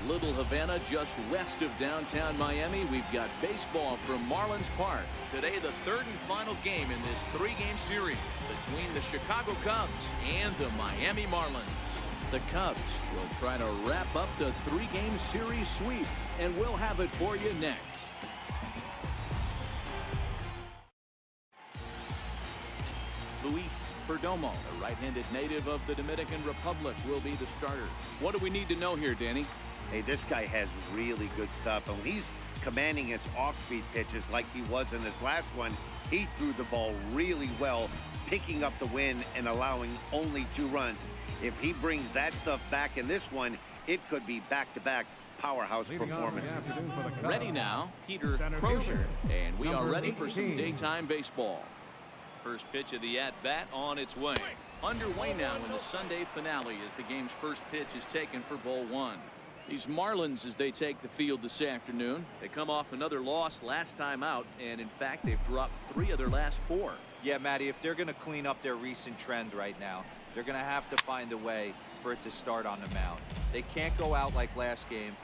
Little Havana, just west of downtown Miami. We've got baseball from Marlins Park. Today, the third and final game in this three-game series between the Chicago Cubs and the Miami Marlins. The Cubs will try to wrap up the three-game series sweep, and we'll have it for you next. Luis Perdomo, a right-handed native of the Dominican Republic, will be the starter. What do we need to know here, Danny? Hey, this guy has really good stuff, and he's commanding his off-speed pitches like he was in his last one. He threw the ball really well, picking up the win and allowing only 2 runs. If he brings that stuff back in this one, it could be back-to-back powerhouse performances. Ready now, Peter Crozier, and we are ready for some daytime baseball. First pitch of the at-bat on its way. Underway now in the Sunday finale as the game's first pitch is taken for ball 1. These Marlins, as they take the field this afternoon, they come off another loss last time out, and in fact they've dropped 3 of their last 4. Yeah, Matty, if they're going to clean up their recent trend right now, they're going to have to find a way for it to start on the mound. They can't go out like last game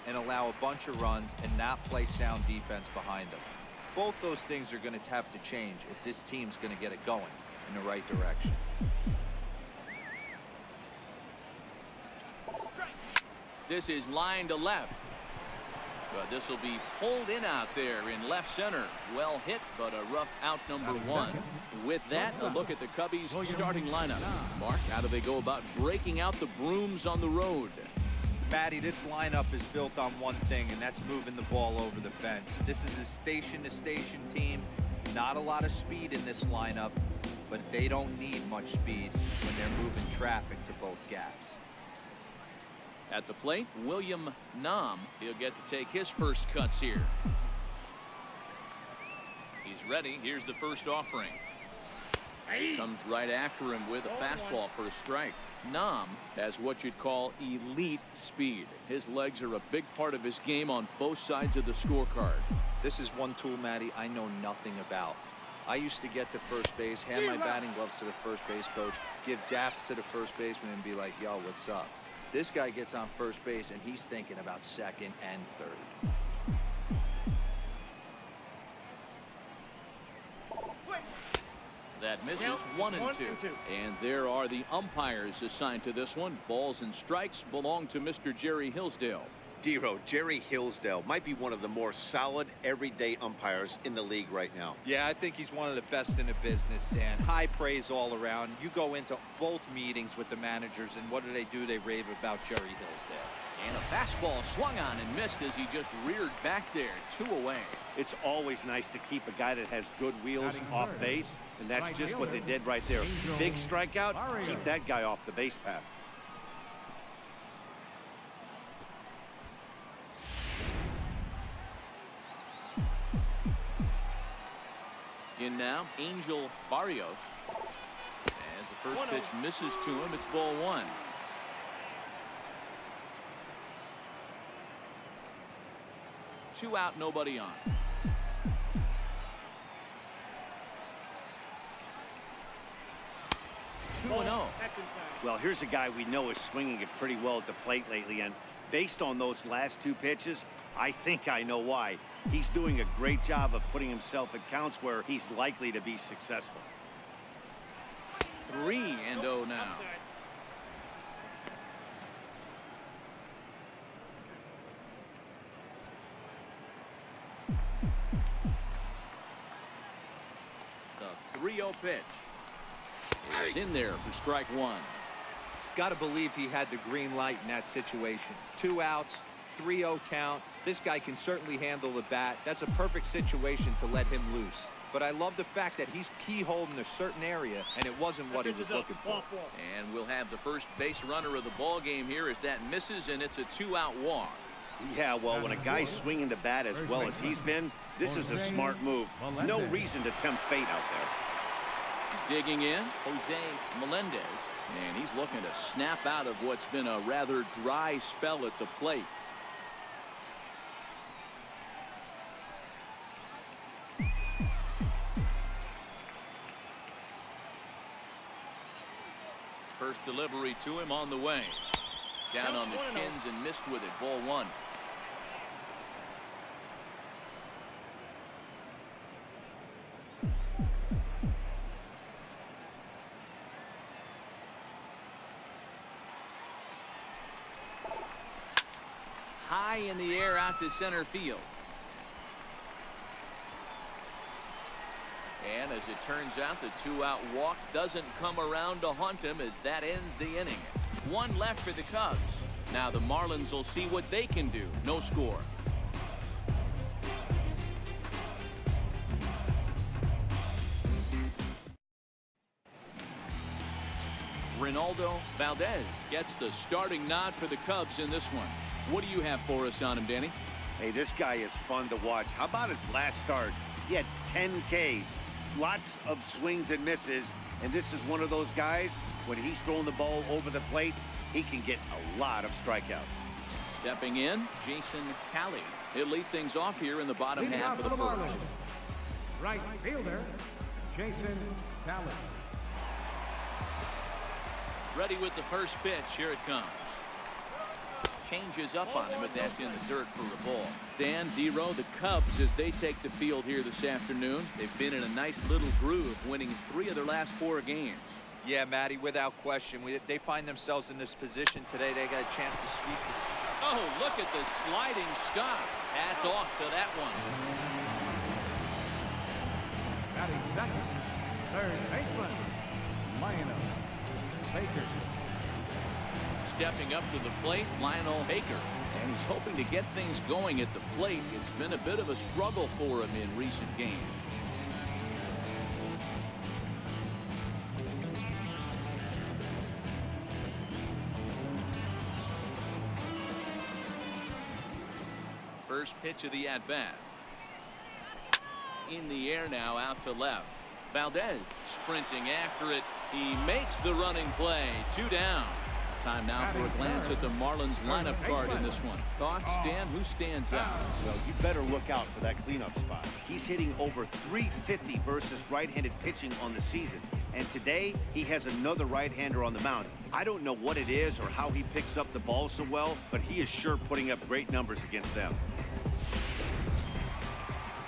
and allow a bunch of runs and not play sound defense behind them. Both those things are going to have to change if this team's going to get it going in the right direction. This is line to left. But this will be pulled in out there in left center. Well hit, but a rough out number 1. With that, a look at the Cubbies' starting lineup. Mark, how do they go about breaking out the brooms on the road? Matty, this lineup is built on one thing, and that's moving the ball over the fence. This is a station-to-station team. Not a lot of speed in this lineup, but they don't need much speed when they're moving traffic to both gaps. At the plate, William Nam. He'll get to take his first cuts here. He's ready. Here's the first offering. Comes right after him with a fastball for a strike. Nam has what you'd call elite speed. His legs are a big part of his game on both sides of the scorecard. This is one tool, Matty, I know nothing about. I used to get to first base, hand my batting gloves to the first base coach, give daps to the first baseman and be like, yo, what's up? This guy gets on first base and he's thinking about second and third. That misses 1 and 2. And there are the umpires assigned to this one. Balls and strikes belong to Mr. Jerry Hillsdale. Dero, Jerry Hillsdale might be one of the more solid everyday umpires in the league right now. Yeah, I think he's one of the best in the business, Dan. High praise all around. You go into both meetings with the managers, and what do? They rave about Jerry Hillsdale. And a fastball swung on and missed as he just reared back there. 2 away. It's always nice to keep a guy that has good wheels off base, and that's just what they did right there. Big strikeout, keep that guy off the base path. In now, Angel Barrios. As the first pitch misses to him, it's ball 1. Two out, nobody on. Well, here's a guy we know is swinging it pretty well at the plate lately, and based on those last 2 pitches, I think I know why. He's doing a great job of putting himself at counts where he's likely to be successful. 3-0 now. The 3-0 pitch is in there for strike 1. Got to believe he had the green light in that situation. 2 outs, 3-0 count. This guy can certainly handle the bat. That's a perfect situation to let him loose. But I love the fact that he's keyholed in a certain area, and it wasn't what he was looking for. And we'll have the first base runner of the ball game here as that misses, and it's a 2-out walk. Yeah, well, when a guy's swinging the bat as well as he's been, this is a smart move. No reason to tempt fate out there. Digging in, Jose Melendez, and he's looking to snap out of what's been a rather dry spell at the plate. First delivery to him on the way. Down on the shins and missed with it. Ball one. High in the air out to center field. And as it turns out, the two-out walk doesn't come around to haunt him as that ends the inning. One left for the Cubs. Now the Marlins will see what they can do. No score. Reynaldo Valdez gets the starting nod for the Cubs in this one. What do you have for us on him, Danny? Hey, this guy is fun to watch. How about his last start? He had 10 Ks. Lots of swings and misses, and this is one of those guys, when he's throwing the ball over the plate, he can get a lot of strikeouts. Stepping in, Jason Talley. He'll lead things off here in the bottom half of the first. Right fielder, Jason Talley. Ready with the first pitch. Here it comes. Changes up on him, but that's in the dirt for a ball. Dan, D-Row, the Cubs, as they take the field here this afternoon, they've been in a nice little groove, winning 3 of their last 4 games. Yeah, Matty, without question. They find themselves in this position today. They got a chance to sweep this. Oh, look at the sliding stop. Hats off to that one. Batting second, third baseman, Lionel Baker. Stepping up to the plate, Lionel Baker. And he's hoping to get things going at the plate. It's been a bit of a struggle for him in recent games. First pitch of the at-bat. In the air now, out to left. Valdez sprinting after it. He makes the running play. 2 down. Time now for a glance at the Marlins lineup card in this one. Thoughts, Dan? Who stands out? Well, you better look out for that cleanup spot. He's hitting over 350 versus right-handed pitching on the season. And today, he has another right-hander on the mound. I don't know what it is or how he picks up the ball so well, but he is sure putting up great numbers against them.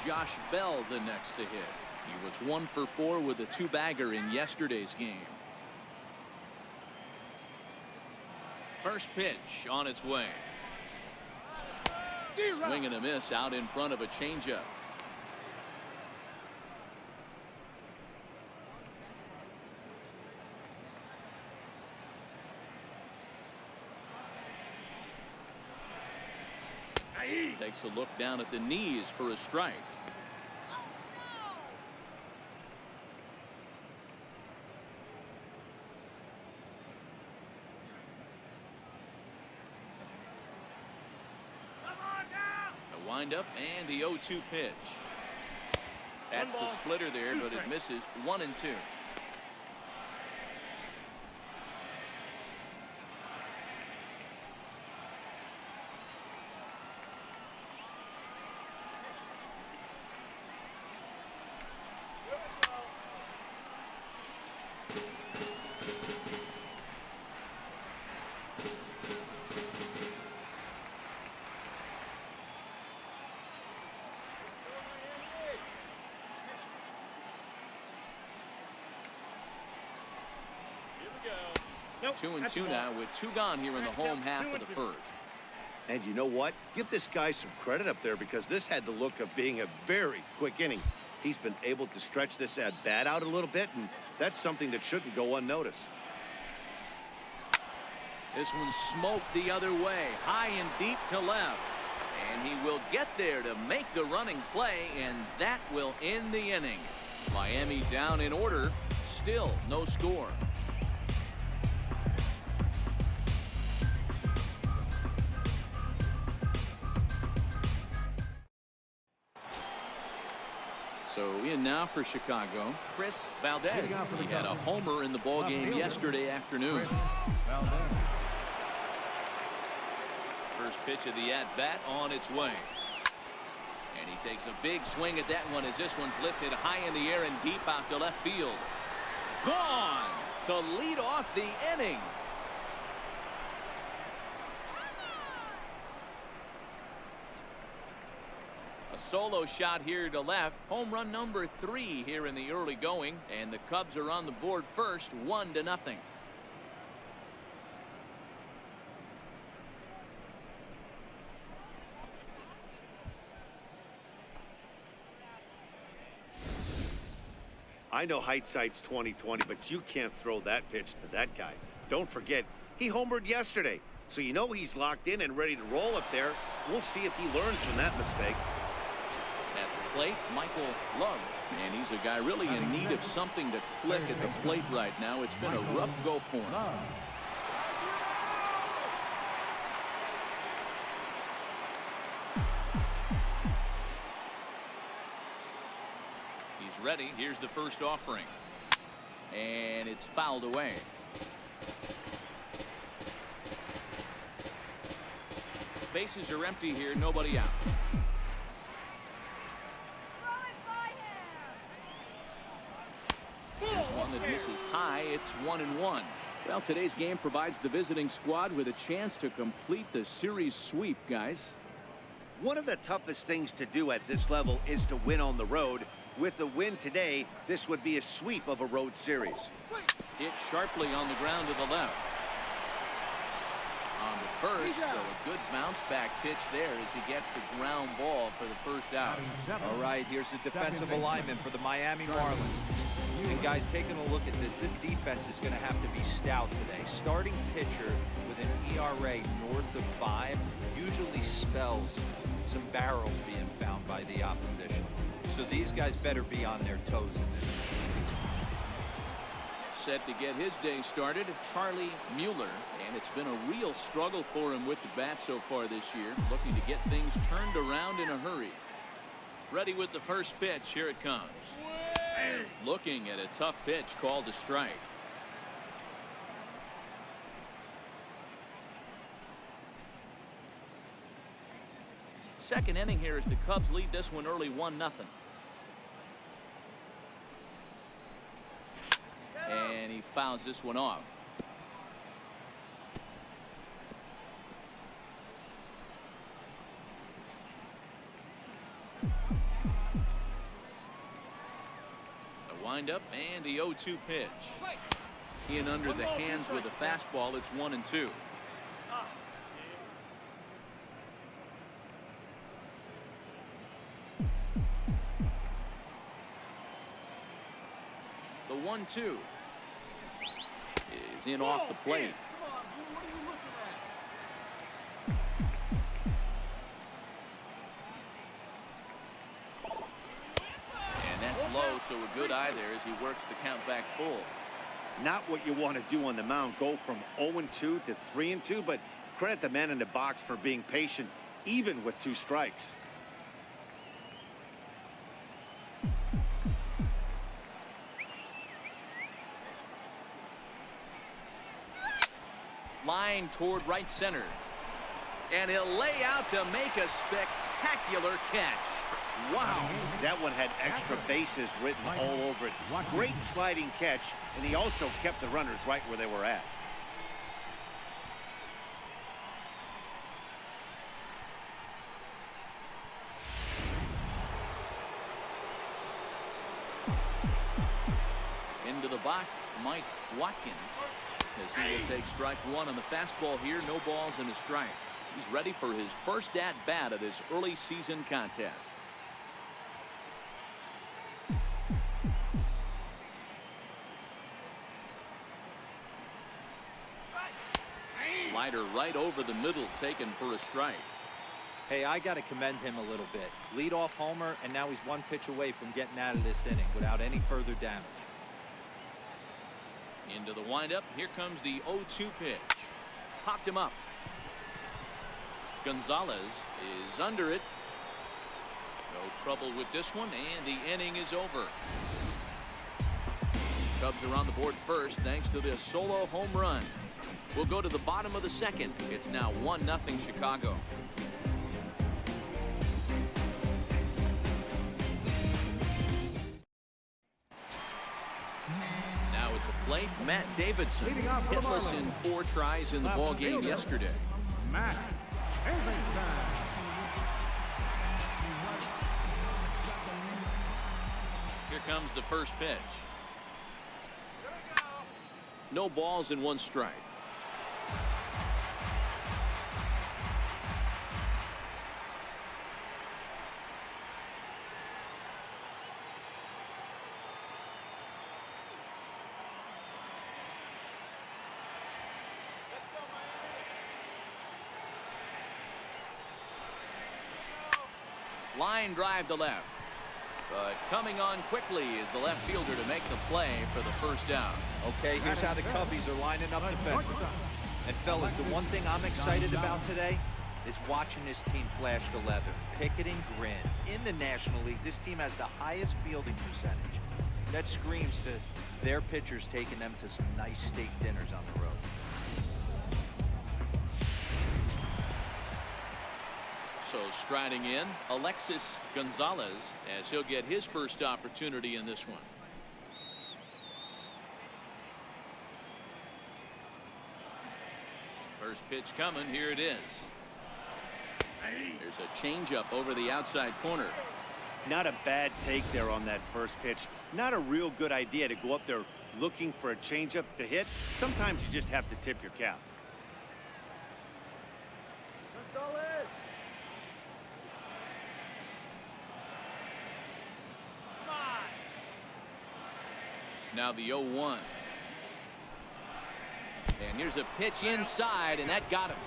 Josh Bell the next to hit. He was 1 for 4 with a 2-bagger in yesterday's game. First pitch on its way. Swing and a miss out in front of a changeup. Takes a look down at the knees for a strike. Windup and the 0-2 pitch. That's the splitter there, but it misses. 1 and 2. Nope, 2 and 2 now with 2 gone here in the home half of the first. And you know what? Give this guy some credit up there because this had the look of being a very quick inning. He's been able to stretch this at-bat out a little bit, and that's something that shouldn't go unnoticed. This one's smoked the other way, high and deep to left. And he will get there to make the running play, and that will end the inning. Miami down in order, still no score. So in now for Chicago, Chris Valdez. He had a homer in the ballgame yesterday afternoon. First pitch of the at-bat on its way. And he takes a big swing at that one as this one's lifted high in the air and deep out to left field. Gone to lead off the inning. solo shot here to left. Home run number 3 here in the early going, and the Cubs are on the board first, 1-0. I know hindsight's 20/20, but you can't throw that pitch to that guy. Don't forget, he homered yesterday, so you know he's locked in and ready to roll up there. We'll see if he learns from that mistake. At the plate, Michael Love, and he's a guy really in need of something to click at the plate right now. It's been a rough go for him. He's ready. Here's the first offering, and it's fouled away. Bases are empty here, nobody out. Here's one that misses high. It's 1-1. Well, today's game provides the visiting squad with a chance to complete the series sweep, guys. One of the toughest things to do at this level is to win on the road. With the win today, this would be a sweep of a road series. Hit sharply on the ground to the left. On the first, so a good bounce back pitch there as he gets the ground ball for the first out. All right, here's the defensive alignment for the Miami Marlins. And guys, taking a look at this defense is going to have to be stout today. Starting pitcher with an ERA north of 5 usually spells some barrels being found by the opposition. So these guys better be on their toes in this. Set to get his day started, Charlie Mueller, and it's been a real struggle for him with the bat so far this year, looking to get things turned around in a hurry. Ready with the first pitch. Here it comes. Looking at a tough pitch called a strike. Second inning here as the Cubs lead this one early 1-0. And he fouls this one off. The windup and the 0-2 pitch. In under the hands with a fastball. It's 1-2. The 1-2 is in off the plate. And that's low, so a good eye there as he works the count back full. Not what you want to do on the mound, go from 0-2 to 3-2, but credit the man in the box for being patient even with 2 strikes. Line toward right center, and he'll lay out to make a spectacular catch. Wow. That one had extra bases written all over it. Great sliding catch, and he also kept the runners right where they were at. Into the box, Mike Watkins, as he will take strike 1 on the fastball here. No balls and a strike. He's ready for his first at bat of this early season contest. Slider right over the middle, taken for a strike. Hey, I got to commend him a little bit. Leadoff homer, and now he's 1 pitch away from getting out of this inning without any further damage. Into the windup. Here comes the 0-2 pitch. Popped him up. Gonzalez is under it. No trouble with this one, and the inning is over. Cubs are on the board first thanks to this solo home run. We'll go to the bottom of the second. It's now 1-0 Chicago. Now at the plate, Matt Davidson, hitless in 4 tries in the ball game yesterday. Matt Davidson. comes the first pitch. No balls and 1 strike. Line drive to left. But coming on quickly is the left fielder to make the play for the first down. Okay, here's how the Cubbies are lining up defensively. And fellas, the one thing I'm excited about today is watching this team flash the leather. Pickett and grin. In the National League, this team has the highest fielding percentage. That screams to their pitchers taking them to some nice steak dinners on the road. So striding in, Alexis Gonzalez, as he'll get his first opportunity in this one. First pitch coming. Here it is. There's a changeup over the outside corner. Not a bad take there on that first pitch. Not a real good idea to go up there looking for a changeup to hit. Sometimes you just have to tip your cap. Now the 0-1. And here's a pitch inside, and that got him.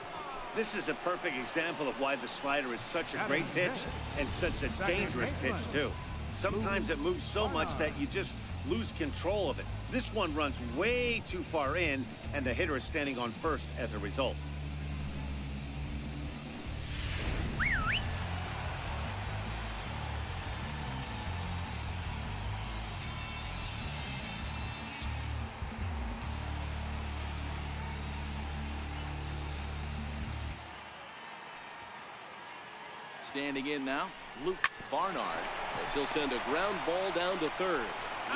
This is a perfect example of why the slider is such a great pitch and such a dangerous pitch, too. Sometimes it moves so much that you just lose control of it. This one runs way too far in, and the hitter is standing on first as a result. Standing in now, Luke Barnard, as he'll send a ground ball down to third.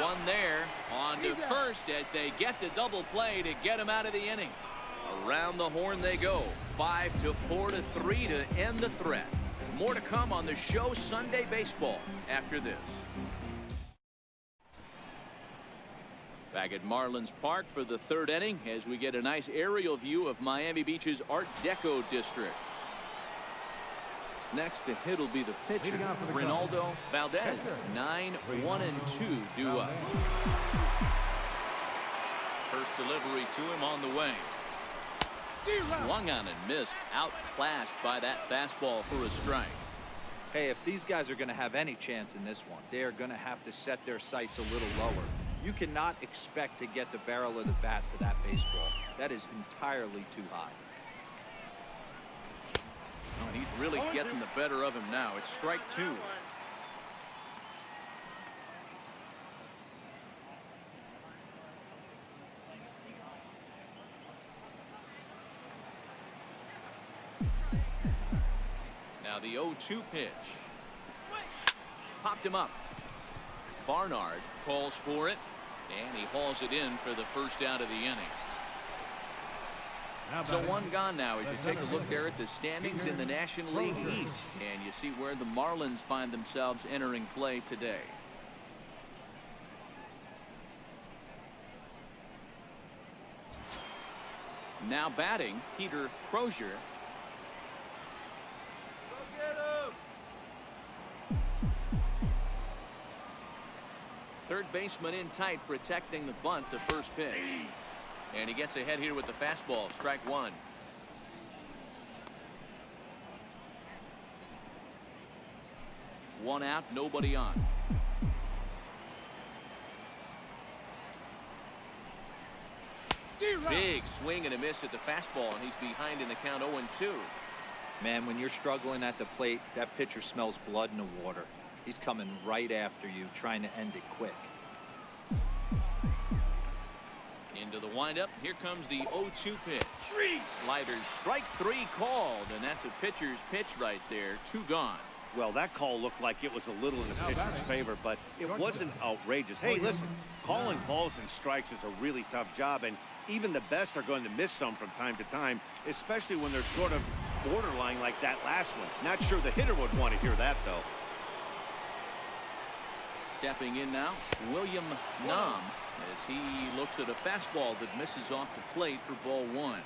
One there, on to first as they get the double play to get him out of the inning. Around the horn they go. 5-4-3 to end the threat. More to come on the show Sunday Baseball after this. Back at Marlins Park for the third inning as we get a nice aerial view of Miami Beach's Art Deco district. Next to hit will be the pitcher, Reynaldo Valdez. 9-1-2 due up. First delivery to him on the way. Swung on and missed. Outclassed by that fastball for a strike. Hey, if these guys are going to have any chance in this one, they are going to have to set their sights a little lower. You cannot expect to get the barrel of the bat to that baseball. That is entirely too high. Oh, and he's really getting the better of him now. It's strike 2. Now the 0-2 pitch. Popped him up. Barnard calls for it, and he hauls it in for the first out of the inning. So one gone now as you take a look there at the standings in the National League East, and you see where the Marlins find themselves entering play today. Now batting, Peter Crozier. Third baseman in tight, protecting the bunt, the first pitch. And he gets ahead here with the fastball. Strike 1. One out, nobody on. Big swing and a miss at the fastball, and he's behind in the count 0-2. Man, when you're struggling at the plate, that pitcher smells blood in the water. He's coming right after you, trying to end it quick. Into the windup. Here comes the 0-2 pitch. Sliders, strike 3 called, and that's a pitcher's pitch right there. 2 gone. Well, that call looked like it was a little in the pitcher's favor, but it wasn't outrageous. Hey, listen, calling balls and strikes is a really tough job, and even the best are going to miss some from time to time, especially when they're sort of borderline like that last one. Not sure the hitter would want to hear that, though. Stepping in now, William Nam, as he looks at a fastball that misses off the plate for ball one.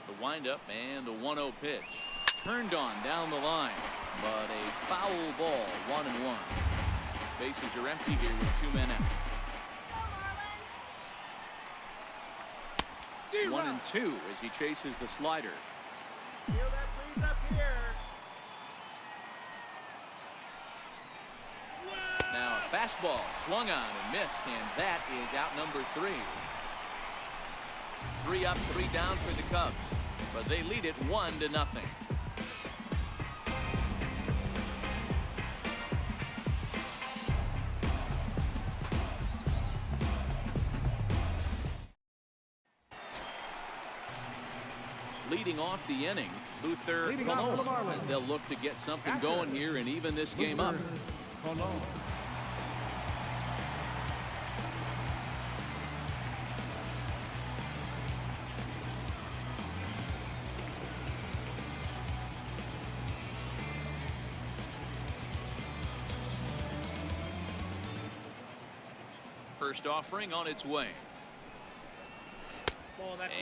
The windup and the 1-0 pitch. Turned on down the line, but a foul ball, 1-1. Bases are empty here with 2 men out. 1-2 as he chases the slider. Feel that breeze up here. Now a fastball swung on and missed, and that is out number 3. 3 up, 3 down for the Cubs, but they lead it 1-0. Leading off the inning, Luther Colon, as they'll look to get something going here and even this game up. First offering on its way.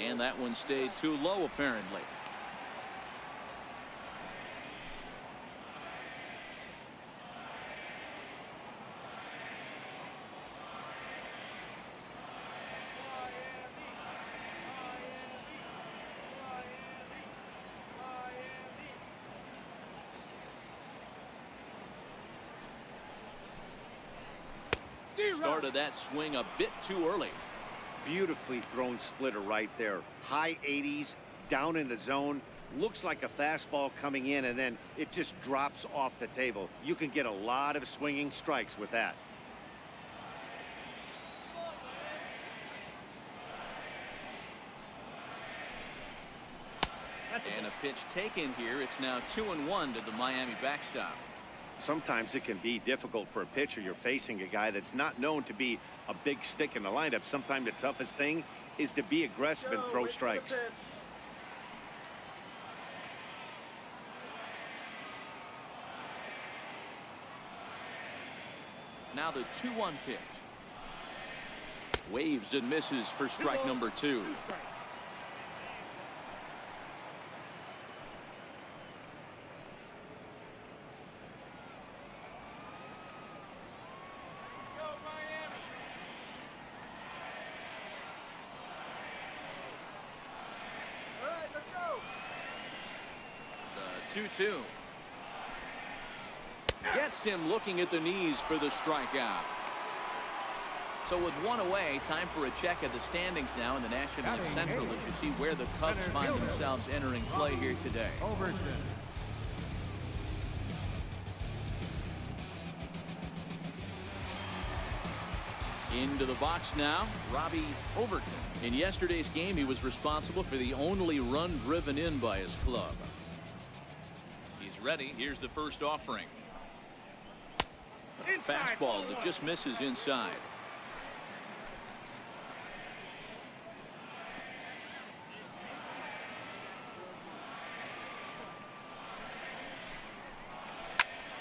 And that one stayed too low, apparently. Started that swing a bit too early. Beautifully thrown splitter right there. High 80s, down in the zone. Looks like a fastball coming in, and then it just drops off the table. You can get a lot of swinging strikes with that. And a pitch taken here. It's now 2-1 to the Miami backstop. Sometimes it can be difficult for a pitcher. You're facing a guy that's not known to be a big stick in the lineup. Sometimes the toughest thing is to be aggressive and throw strikes. Now the 2-1 pitch. Waves and misses for strike number 2. The 2-2. Gets him looking at the knees for the strikeout. So with 1 away, time for a check at the standings now in the National League Central as you see where the Cubs find themselves entering play here today. Into the box now, Robbie Overton. In yesterday's game, he was responsible for the only run driven in by his club. He's ready. Here's the first offering. A fastball that just misses inside.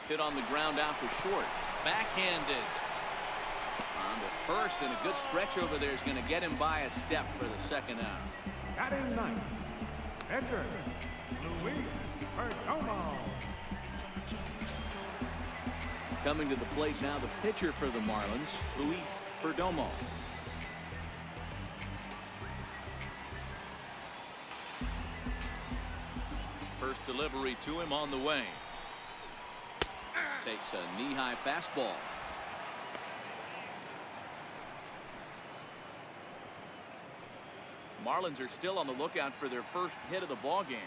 Hit on the ground out to short. Backhanded. On the first, and a good stretch over there is going to get him by a step for the second out. Batting ninth, Edgar Luis Perdomo. Coming to the plate now, the pitcher for the Marlins, Luis Perdomo. First delivery to him on the way. Takes a knee-high fastball. Marlins are still on the lookout for their first hit of the ball game.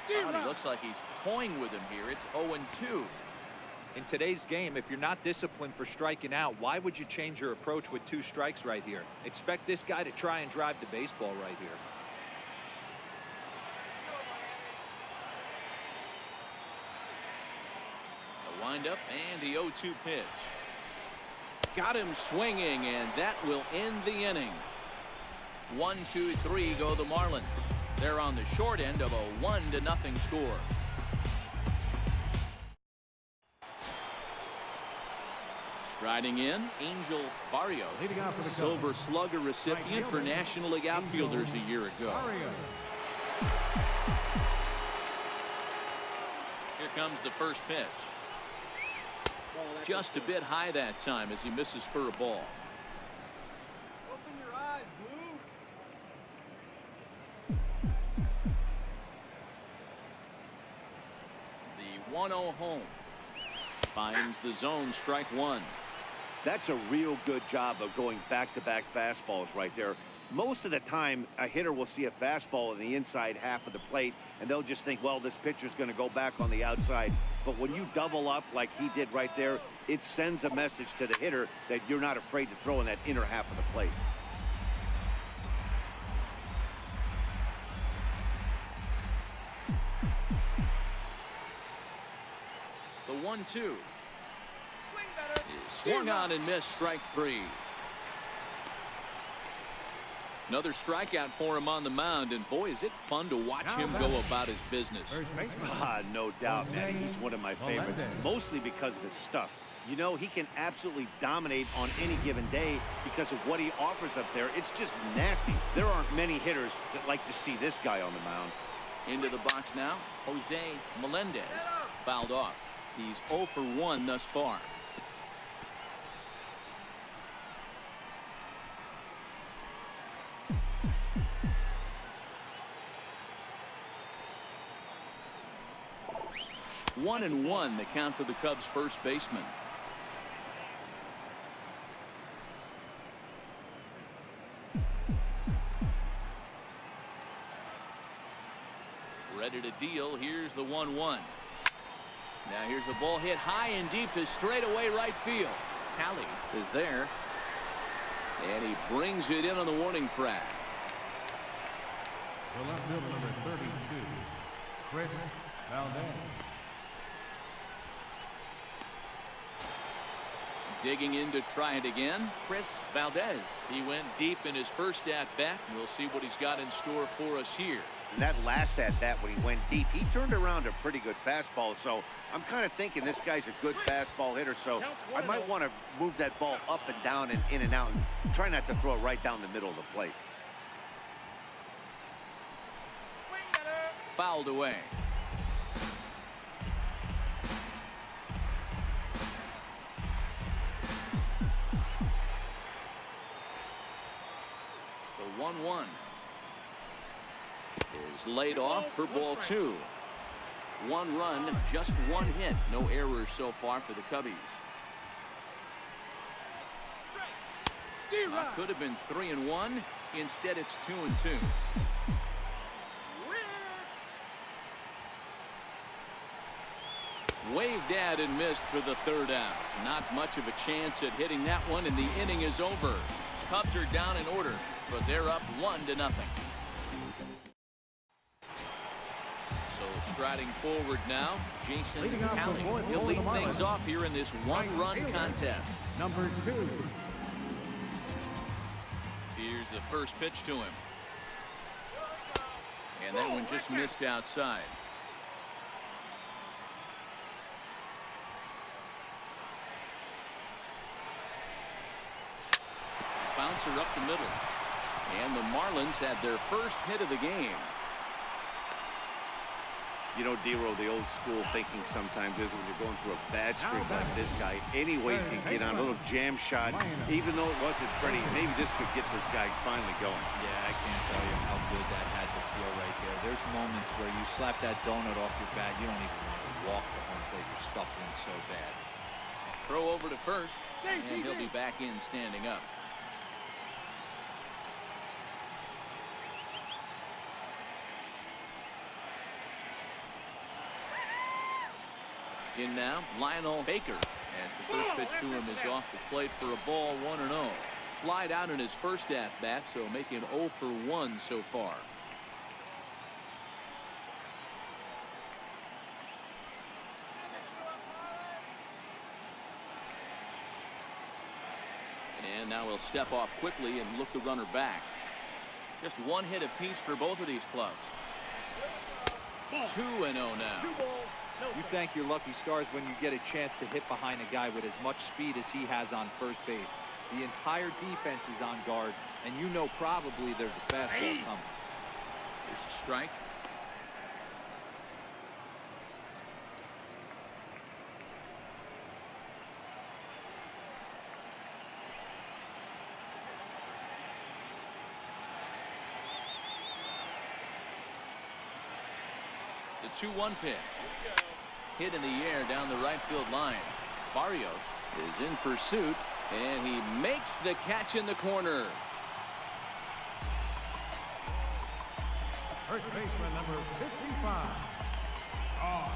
He looks like he's toying with him here. It's 0-2. In today's game, if you're not disciplined for striking out, why would you change your approach with 2 strikes right here? Expect this guy to try and drive the baseball right here. The windup and the 0-2 pitch. Got him swinging, and that will end the inning. 1, 2, 3 go the Marlins. They're on the short end of a 1-0 score. Striding in, Angel Barrios, Leading off for the Silver Cubs. Slugger recipient for National League Outfielders a year ago. Barrios. Here comes the first pitch. Just a bit high that time as he misses for a ball. Open your eyes, Blue. The 1-0 home. Finds the zone, strike one. That's a real good job of going back-to-back fastballs right there. Most of the time, a hitter will see a fastball in the inside half of the plate, and they'll just think, well, this pitcher's going to go back on the outside. But when you double up like he did right there, it sends a message to the hitter that you're not afraid to throw in that inner half of the plate. The 1-2 is swung on and missed, strike three. Another strikeout for him on the mound, and boy, is it fun to watch him go about his business. First baseman. No doubt, man. He's one of my favorites, mostly because of his stuff. You know, he can absolutely dominate on any given day because of what he offers up there. It's just nasty. There aren't many hitters that like to see this guy on the mound. Into the box now, Jose Melendez fouled off. He's 0 for 1 thus far. One and one, the count to the Cubs' first baseman. Ready to deal. Here's the 1-1. Now here's a ball hit high and deep to straightaway right field. Talley is there, and he brings it in on the warning track. The left fielder, number 32, Chris Valdez. Digging in to try it again, Chris Valdez. He went deep in his first at-bat. We'll see what he's got in store for us here. And that last at-bat when he went deep, he turned around a pretty good fastball. So I'm kind of thinking this guy's a good fastball hitter. So I might want to move that ball up and down and in and out and try not to throw it right down the middle of the plate. Fouled away. The 1-1 is laid off for ball two. 1 run, just 1 hit. No errors so far for the Cubbies. Could have been 3-1. Instead, it's 2-2. Waved at and missed for the third out. Not much of a chance at hitting that one, and the inning is over. Cubs are down in order, but they're up 1-0. So striding forward now, Jason Leading off the Talley. fourth He'll for lead the things Marlins. off here in this one-run contest. Number 2. Here's the first pitch to him. And that one just missed outside. Bouncer up the middle. And the Marlins had their first hit of the game. You know, D-Row, the old school thinking sometimes is when you're going through a bad streak like this guy, any way you can get on a little jam shot, even though it wasn't pretty, maybe this could get this guy finally going. Yeah, I can't tell you how good that had to feel right there. There's moments where you slap that donut off your bat, you don't even want to walk to home plate. You're scuffling so bad. Throw over to first, and he'll be back in standing up. In now, Lionel Baker, as the first pitch to him is off the plate for a ball, 1-0. Flied out in his first at-bat, so making 0 for 1 so far. And now he'll step off quickly and look the runner back. Just one hit apiece for both of these clubs. 2-0 now. You thank your lucky stars when you get a chance to hit behind a guy with as much speed as he has on first base. The entire defense is on guard, and you know probably there's a fastball coming. Here's a strike. The 2-1 pitch. Hit in the air down the right field line. Barrios is in pursuit, and he makes the catch in the corner. First baseman number 55. On.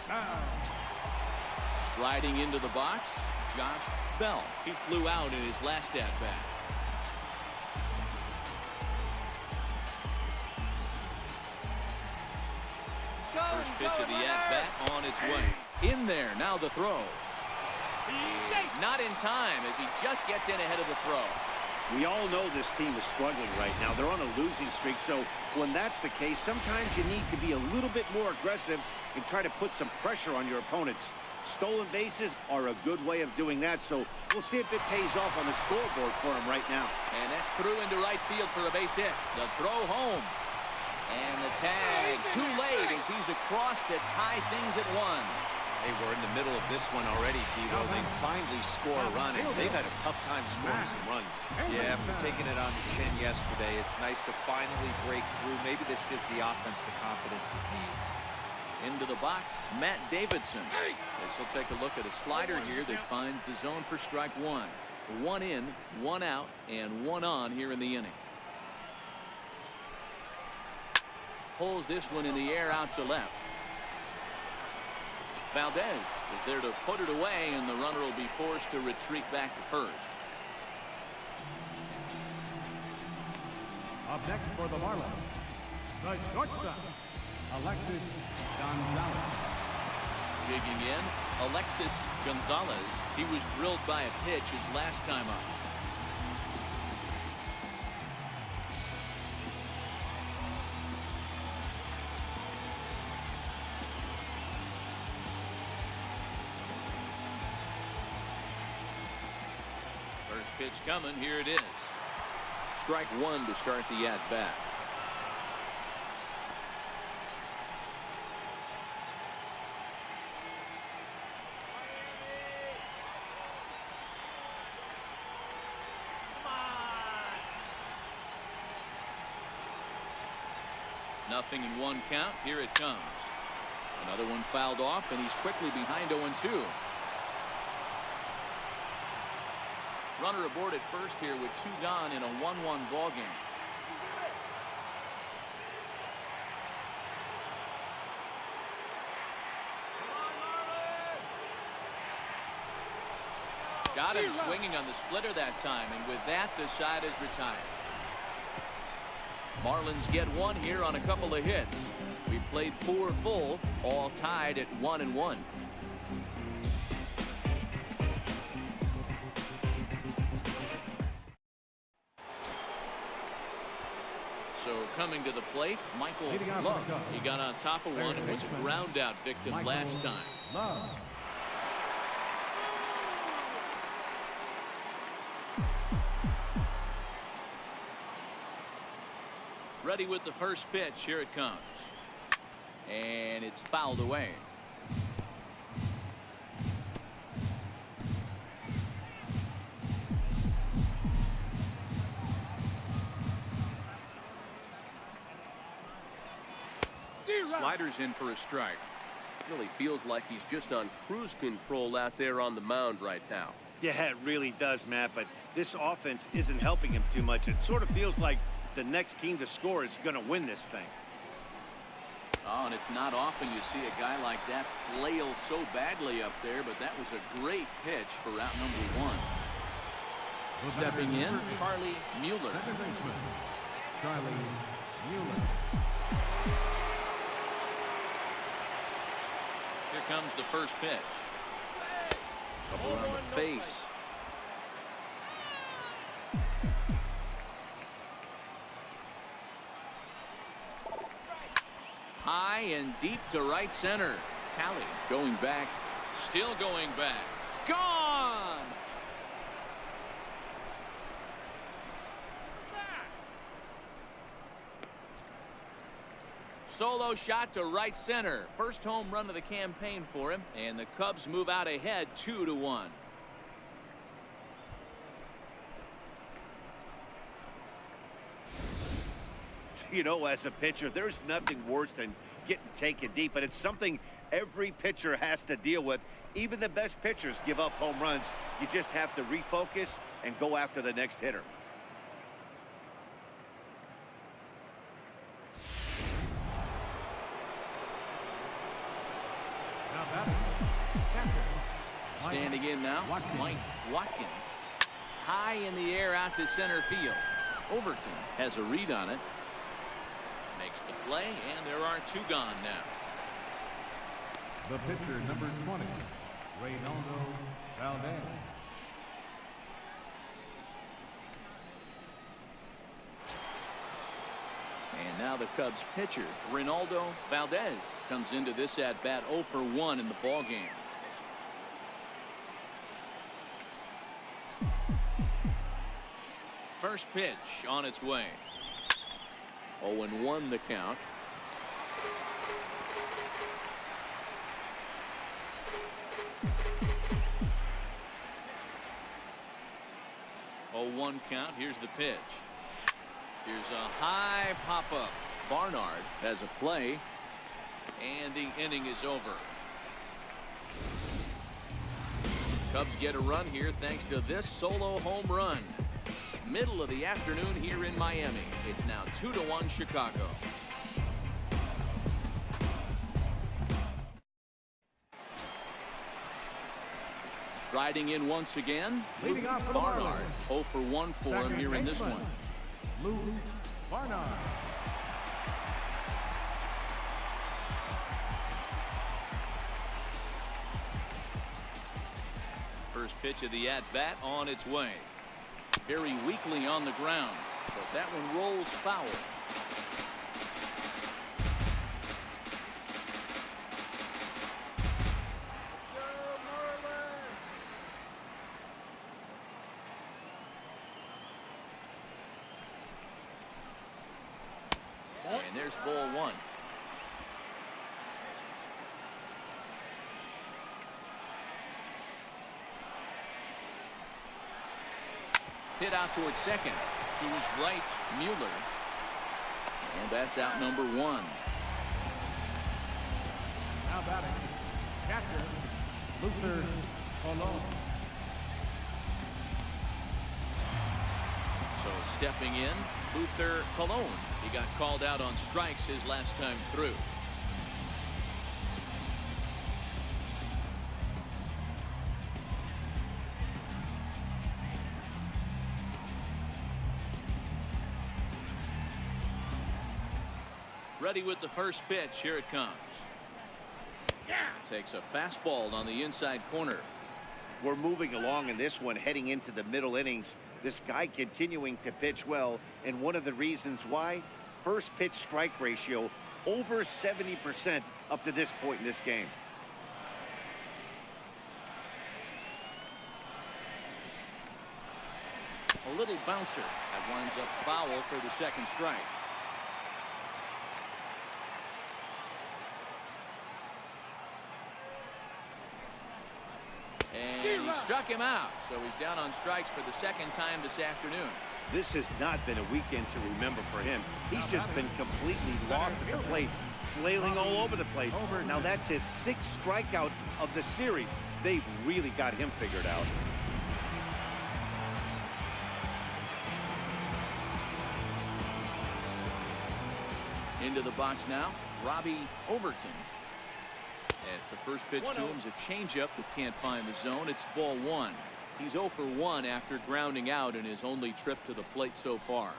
Down. Striding into the box, Josh Bell. He flew out in his last at-bat. First pitch of the at-bat on its way. In there, now the throw. Not in time as he just gets in ahead of the throw. We all know this team is struggling right now. They're on a losing streak, so when that's the case, sometimes you need to be a little bit more aggressive and try to put some pressure on your opponents. Stolen bases are a good way of doing that, so we'll see if it pays off on the scoreboard for him right now. And that's through into right field for a base hit. The throw home. And the tag too late as he's across to tie things at 1. Hey, we're in the middle of this one already, Devo. They finally score a run, and they've had a tough time scoring some runs. Yeah, after taking it on the chin yesterday, it's nice to finally break through. Maybe this gives the offense the confidence it needs. Into the box, Matt Davidson. This will take a look at a slider here that finds the zone for strike 1. 1 in, 1 out, and 1 on here in the inning. Pulls this one in the air out to left. Valdez is there to put it away, and the runner will be forced to retreat back to first. Up next for the Marlins, the shortstop, Alexis Gonzalez. Digging in, Alexis Gonzalez. He was drilled by a pitch his last time up. First pitch coming. Here it is. Strike 1 to start the at-bat. Nothing in 1 count. Here it comes. Another one fouled off, and he's quickly behind 0-2. Runner aboard at first here with 2 gone in a 1-1 ball game. Got him swinging on the splitter that time, and with that, the side is retired. Marlins get 1 here on a couple of hits. We played 4 full, all tied at 1-1. So coming to the plate, Michael Love. He got on top of one and was a ground out victim last time. Love. Ready with the first pitch. Here it comes. And it's fouled away. Slider's in for a strike. Really feels like he's just on cruise control out there on the mound right now. Yeah, it really does, Matt, but this offense isn't helping him too much. It sort of feels like the next team to score is going to win this thing. Oh, and it's not often you see a guy like that flail so badly up there, but that was a great pitch for route number 1. Stepping in, Charlie Mueller. Second baseman, Charlie Mueller. Here comes the first pitch. Couple on the face. High and deep to right center. Tally going back. Still going back. Gone! Solo shot to right center. First home run of the campaign for him, and the Cubs move out ahead 2-1. You know, as a pitcher, there's nothing worse than getting taken deep, but it's something every pitcher has to deal with. Even the best pitchers give up home runs. You just have to refocus and go after the next hitter. Now batting, catcher. Standing in now, Mike Watkins. High in the air out to center field. Overton has a read on it. Makes the play, and there are 2 gone now. The pitcher, number 20, Reynaldo Valdez. And now the Cubs pitcher, Reynaldo Valdez, comes into this at bat 0 for 1 in the ball game. First pitch on its way. 0-1 the count. Oh, 1 count. Here's the pitch. Here's a high pop-up. Barnard has a play, and the inning is over. Cubs get a run here thanks to this solo home run. Middle of the afternoon here in Miami. It's now 2-1 Chicago. Riding in once again, Leading off for the Barnard. 0 for 1 for him Second here in this baseman, one. Lou Barnard. First pitch of the at-bat on its way. Very weakly on the ground, but that one rolls foul. And there's ball 1. Hit out towards second. To his right, Mueller. And that's out number 1. Now batting, catcher, Luther Colon. So stepping in, Luther Colon. He got called out on strikes his last time through. Ready with the first pitch. Here it comes. Takes a fastball on the inside corner. We're moving along in this one, heading into the middle innings. This guy continuing to pitch well, and one of the reasons why, first pitch strike ratio over 70% up to this point in this game. A little bouncer that winds up foul for the second strike. And he struck him out, so he's down on strikes for the second time this afternoon. This has not been a weekend to remember for him. He's just been completely lost at the plate, flailing all over the place. Now that's his 6th strikeout of the series. They've really got him figured out. Into the box now, Robbie Overton. As the first pitch to him is a changeup that can't find the zone. It's ball 1. He's 0 for 1 after grounding out in his only trip to the plate so far.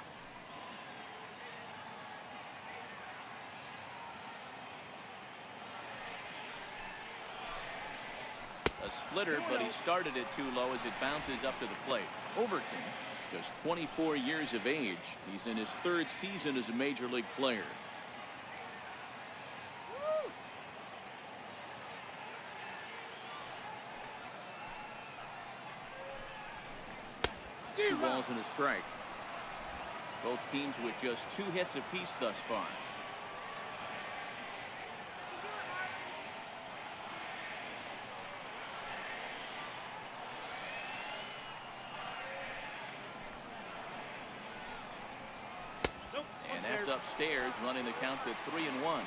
A splitter, but he started it too low as it bounces up to the plate. Overton, just 24 years of age. He's in his 3rd season as a major league player. balls and a strike. Both teams with just 2 hits apiece thus far. And that's upstairs, running the count to 3-1.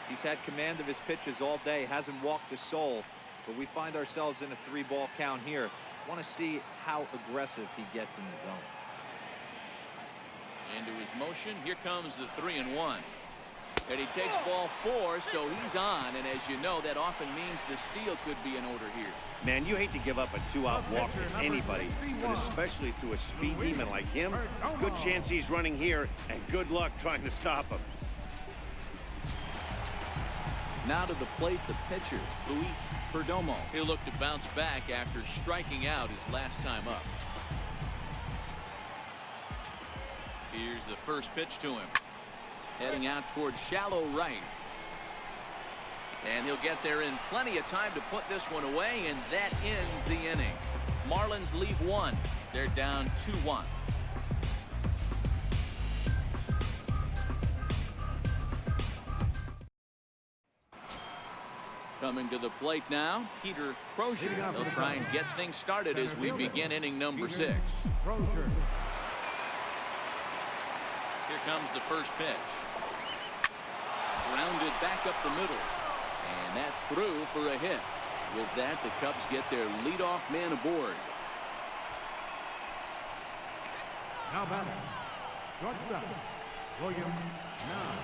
He's had command of his pitches all day, hasn't walked a soul, but we find ourselves in a 3-ball count here. Want to see how aggressive he gets in the zone. Into his motion, here comes the 3-1. And he takes ball 4, so he's on, and as you know, that often means the steal could be in order here. Man, you hate to give up a 2-out walk to anybody, but especially to a speed demon like him. Good chance he's running here, and good luck trying to stop him. Now to the plate, the pitcher, Luis Perdomo. He'll look to bounce back after striking out his last time up. Here's the first pitch to him. Heading out towards shallow right. And he'll get there in plenty of time to put this one away, and that ends the inning. Marlins leave 1. They're down 2-1. Coming to the plate now, Peter Crozier. They'll try and get things started as we begin inning number 6. Here comes the first pitch. Grounded back up the middle. And that's through for a hit. With that, the Cubs get their leadoff man aboard. Now batting, shortstop, William Nam.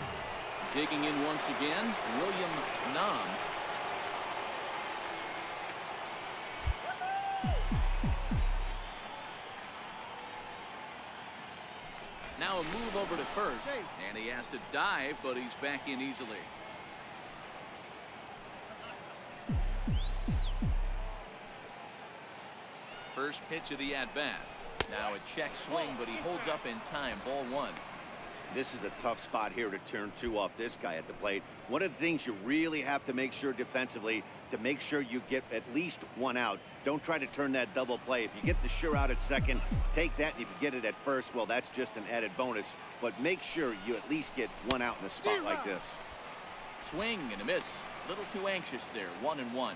Digging in once again, William Nam. Now a move over to first, and he has to dive, but he's back in easily. First pitch of the at-bat. Now a check swing, but he holds up in time. Ball 1. This is a tough spot here to turn 2 off this guy at the plate. One of the things you really have to make sure defensively, to make sure you get at least 1 out. Don't try to turn that double play. If you get the sure out at second, take that, and if you get it at first, well, that's just an added bonus. But make sure you at least get 1 out in a spot like this. Swing and a miss. A little too anxious there. 1-1.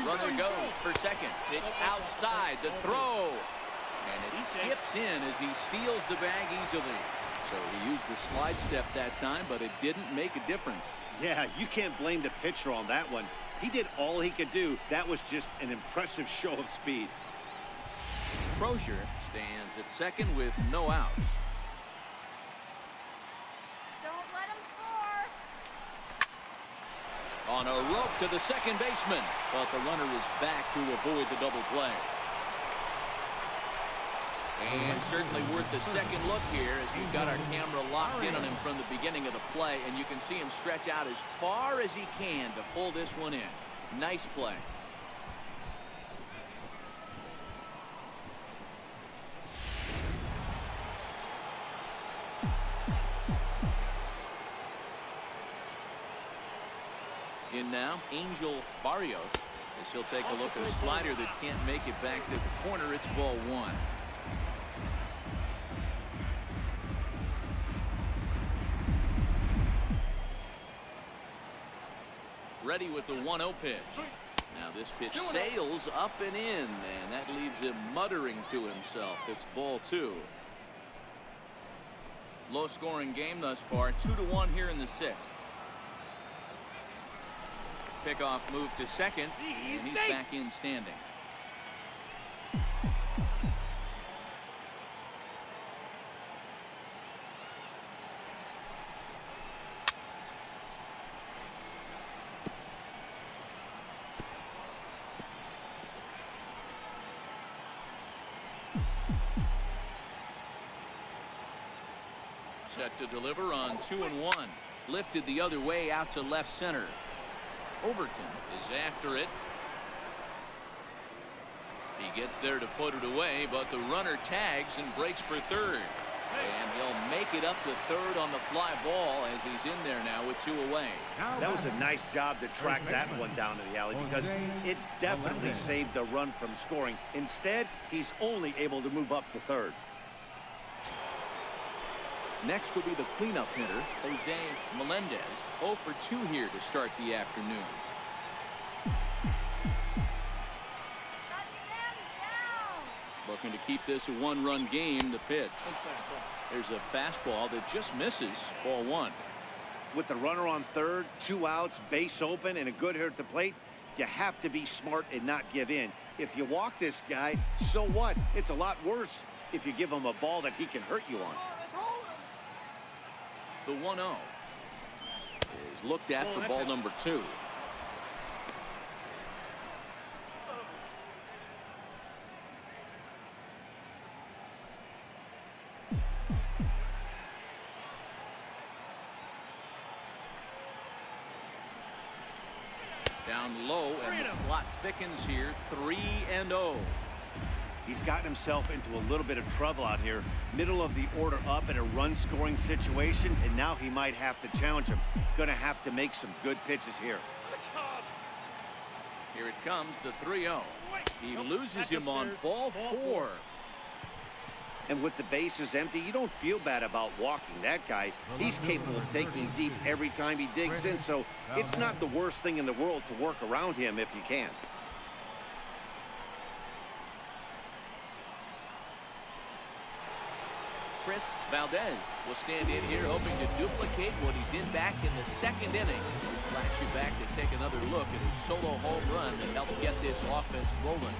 Runner goes for second. Pitch outside. The throw. And it skips in as he steals the bag easily. So he used the slide step that time, but it didn't make a difference. Yeah, you can't blame the pitcher on that one. He did all he could do. That was just an impressive show of speed. Crozier stands at second with no outs. Don't let him score. On a rope to the second baseman, but the runner is back to avoid the double play. And certainly worth the second look here as we've got our camera locked in on him from the beginning of the play, and you can see him stretch out as far as he can to pull this one in. Nice play. In now, Angel Barrios, as he'll take a look at a slider that can't make it back to the corner. It's ball 1. Ready with the 1-0 pitch. Now this pitch sails up and in, and that leaves him muttering to himself. It's ball 2. Low scoring game thus far. 2-1 here in the 6th. Pickoff move to second, and he's back in standing. Set to deliver on 2-1. Lifted the other way out to left center. Overton is after it. He gets there to put it away, but the runner tags and breaks for third. And he'll make it up to third on the fly ball as he's in there now with 2 away. That was a nice job to track that one down in the alley because it definitely saved the run from scoring. Instead, he's only able to move up to third. Next will be the cleanup hitter, Jose Melendez. 0 for 2 here to start the afternoon. Looking to keep this a 1-run game. The pitch. There's a fastball that just misses. Ball 1. With the runner on third, 2 outs, base open, and a good hitter at the plate, you have to be smart and not give in. If you walk this guy, so what? It's a lot worse if you give him a ball that he can hurt you on. The 1-0 is looked at for ball number 2. Down low, and the plot thickens here. 3-0. He's gotten himself into a little bit of trouble out here. Middle of the order up in a run-scoring situation, and now he might have to challenge him. Gonna have to make some good pitches here. Here it comes, the 3-0. He loses him on ball 4. And with the bases empty, you don't feel bad about walking that guy. He's capable of taking deep every time he digs in, so it's not the worst thing in the world to work around him if you can. Valdez will stand in here hoping to duplicate what he did back in the 2nd inning. We'll flash you back to take another look at his solo home run that helped get this offense rolling.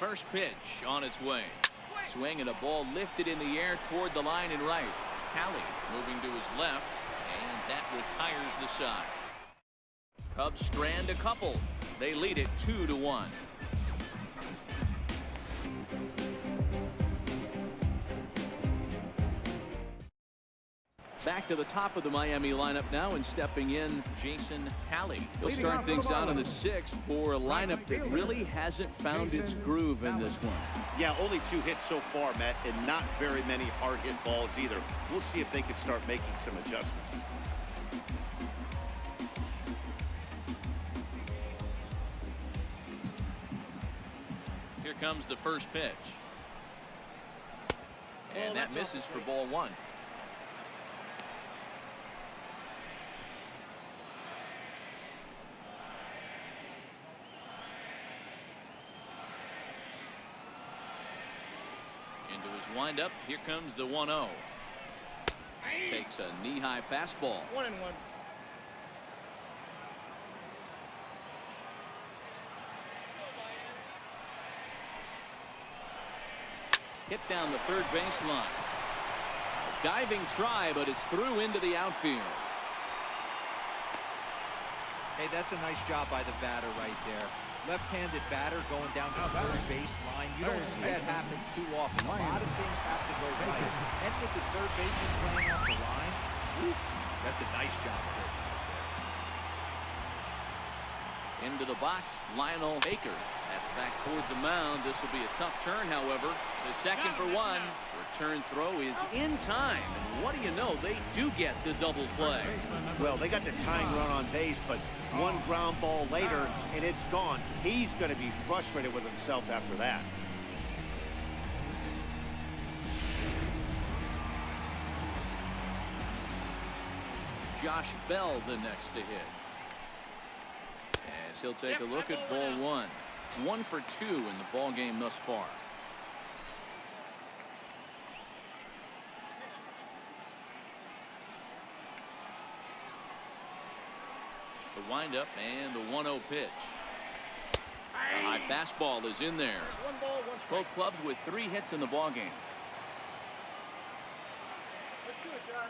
First pitch on its way. Swing and a ball lifted in the air toward the line and right. Talley moving to his left, and that retires the side. Cubs strand a couple. They lead it 2-1. Back to the top of the Miami lineup now, and stepping in, Jason Talley. He'll start things out in the 6th for a lineup that really hasn't found its groove in this one. Yeah, only 2 hits so far, Matt, and not very many hard hit balls either. We'll see if they can start making some adjustments. Here comes the first pitch. And that misses for ball 1. Into his windup. Here comes the 1-0. Takes a knee-high fastball. 1-1. Hit down the third baseline. Diving try, but it's through into the outfield. Hey, that's a nice job by the batter right there. Left-handed batter going down the third baseline. You don't see that happen too often. A lot of things have to go right. And with the third baseman playing off the line, that's a nice job of it. Into the box, Lionel Baker. That's back toward the mound. This will be a tough turn, however. The second for 1. Return throw is in time. And what do you know? They do get the double play. Well, they got the tying run on base, but one ground ball later, and it's gone. He's going to be frustrated with himself after that. Josh Bell the next to hit. As he'll take a look at ball 1. 1 for 2 in the ball game thus far. The windup and the 1-0 pitch. A high fastball is in there. 1 ball, 1 strike. Both clubs with 3 hits in the ball game. Let's do it, Josh.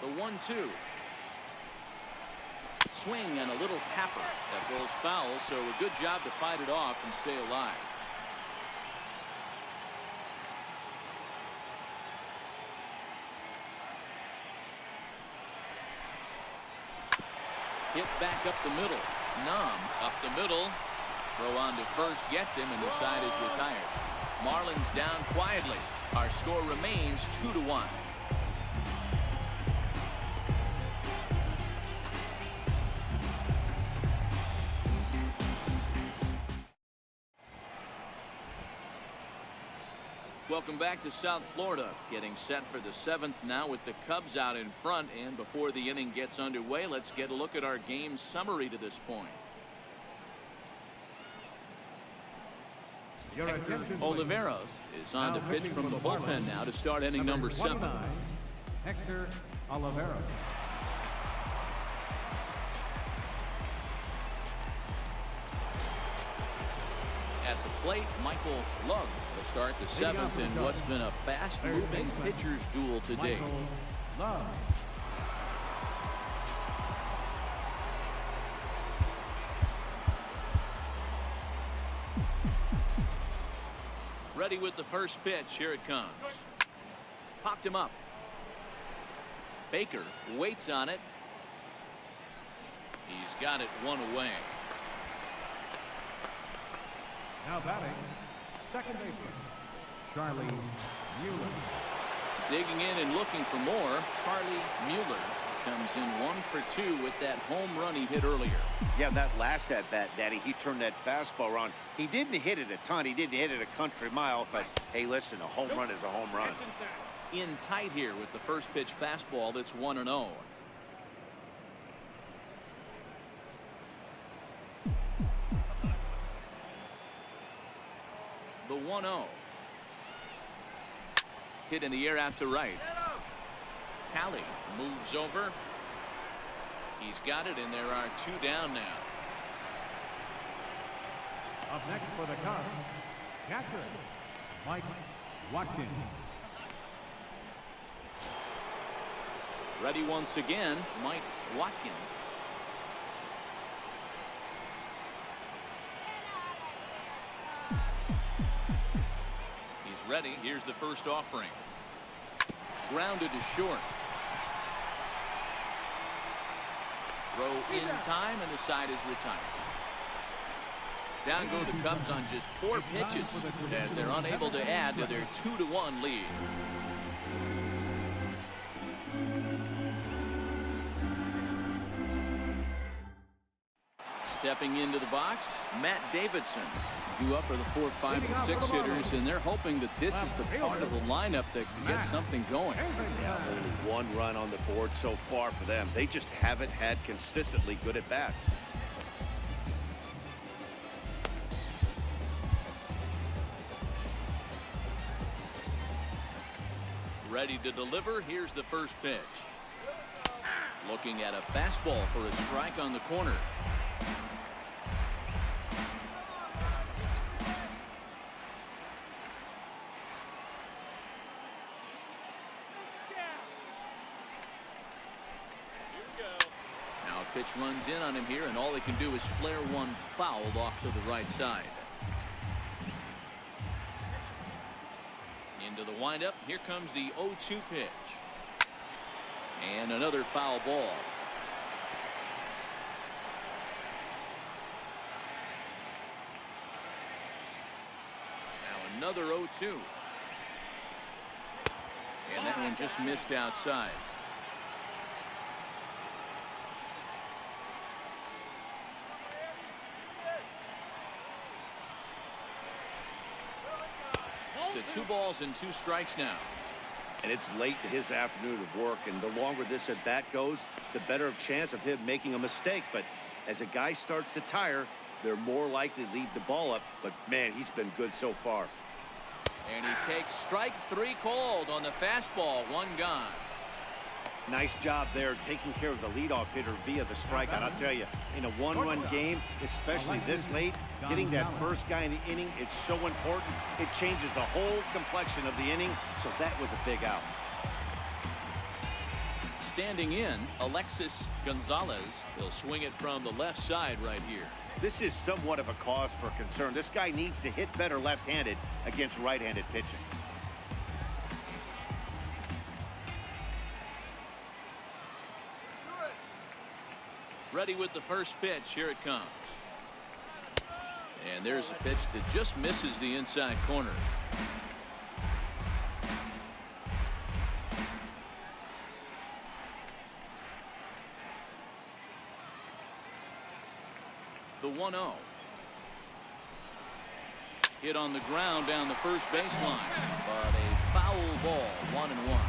The 1-2. Swing and a little tapper. That goes foul, so a good job to fight it off and stay alive. Hit back up the middle. Nom up the middle. Throw on to first gets him, and the side is retired. Marlins down quietly. Our score remains 2-1. Welcome back to South Florida. Getting set for the 7th now with the Cubs out in front. And before the inning gets underway, let's get a look at our game summary to this point. Your attention, Oliveros is on to pitch from the bullpen now to start inning number 7. Hector Oliveros. At the plate, Michael Love will start the 7th in what's been a fast-moving pitcher's duel today. Michael Love. Ready with the first pitch. Here it comes. Popped him up. Baker waits on it. He's got it one away. Now batting, second baseman, Charlie Mueller. Digging in and looking for more. Charlie Mueller comes in 1 for 2 with that home run he hit earlier. Yeah, that last at bat, Daddy, he turned that fastball around. He didn't hit it a ton. He didn't hit it a country mile, but hey, listen, a home run is a home run. In tight here with the first pitch fastball that's 1-0. The 1-0. Hit in the air out to right. Talley moves over. He's got it, and there are 2 down now. Up next for the Cubs, catcher, Mike Watkins. Ready once again, Mike Watkins. He's ready. Here's the first offering. Grounded to short. Throw in time, and the side is retired. Down go the Cubs on just 4 pitches, as they're unable to add to their 2-1 lead. Stepping into the box, Matt Davidson. Due up for the 4, 5, and 6 hitters, and they're hoping that this is the part of the lineup that can get something going. Yeah, only 1 run on the board so far for them. They just haven't had consistently good at bats. Ready to deliver. Here's the first pitch. Looking at a fastball for a strike on the corner. Now a pitch runs in on him here, and all he can do is flare one fouled off to the right side. Into the windup. Here comes the 0-2 pitch. And another foul ball. Now another 0-2. And that one just missed outside. It's 2 balls and 2 strikes now. And it's late in his afternoon of work, and the longer this at bat goes, the better chance of him making a mistake. But as a guy starts to tire, they're more likely to leave the ball up. But man, he's been good so far. And he takes strike 3 called on the fastball. 1 gone. Nice job there taking care of the leadoff hitter via the strikeout. I'll tell you, in a 1-run game, especially this late, getting that first guy in the inning, it's so important. It changes the whole complexion of the inning, so that was a big out. Standing in, Alexis Gonzalez. He'll swing it from the left side right here. This is somewhat of a cause for concern. This guy needs to hit better left-handed against right-handed pitching. Ready with the first pitch. Here it comes. And there's a pitch that just misses the inside corner. The 1-0. Hit on the ground down the first baseline, but a foul ball, 1-1.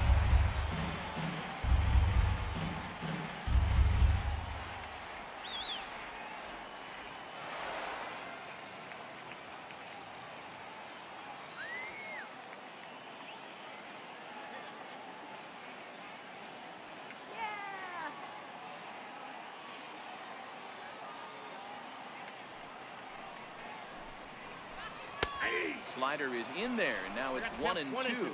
Slider is in there, and now it's 1-2.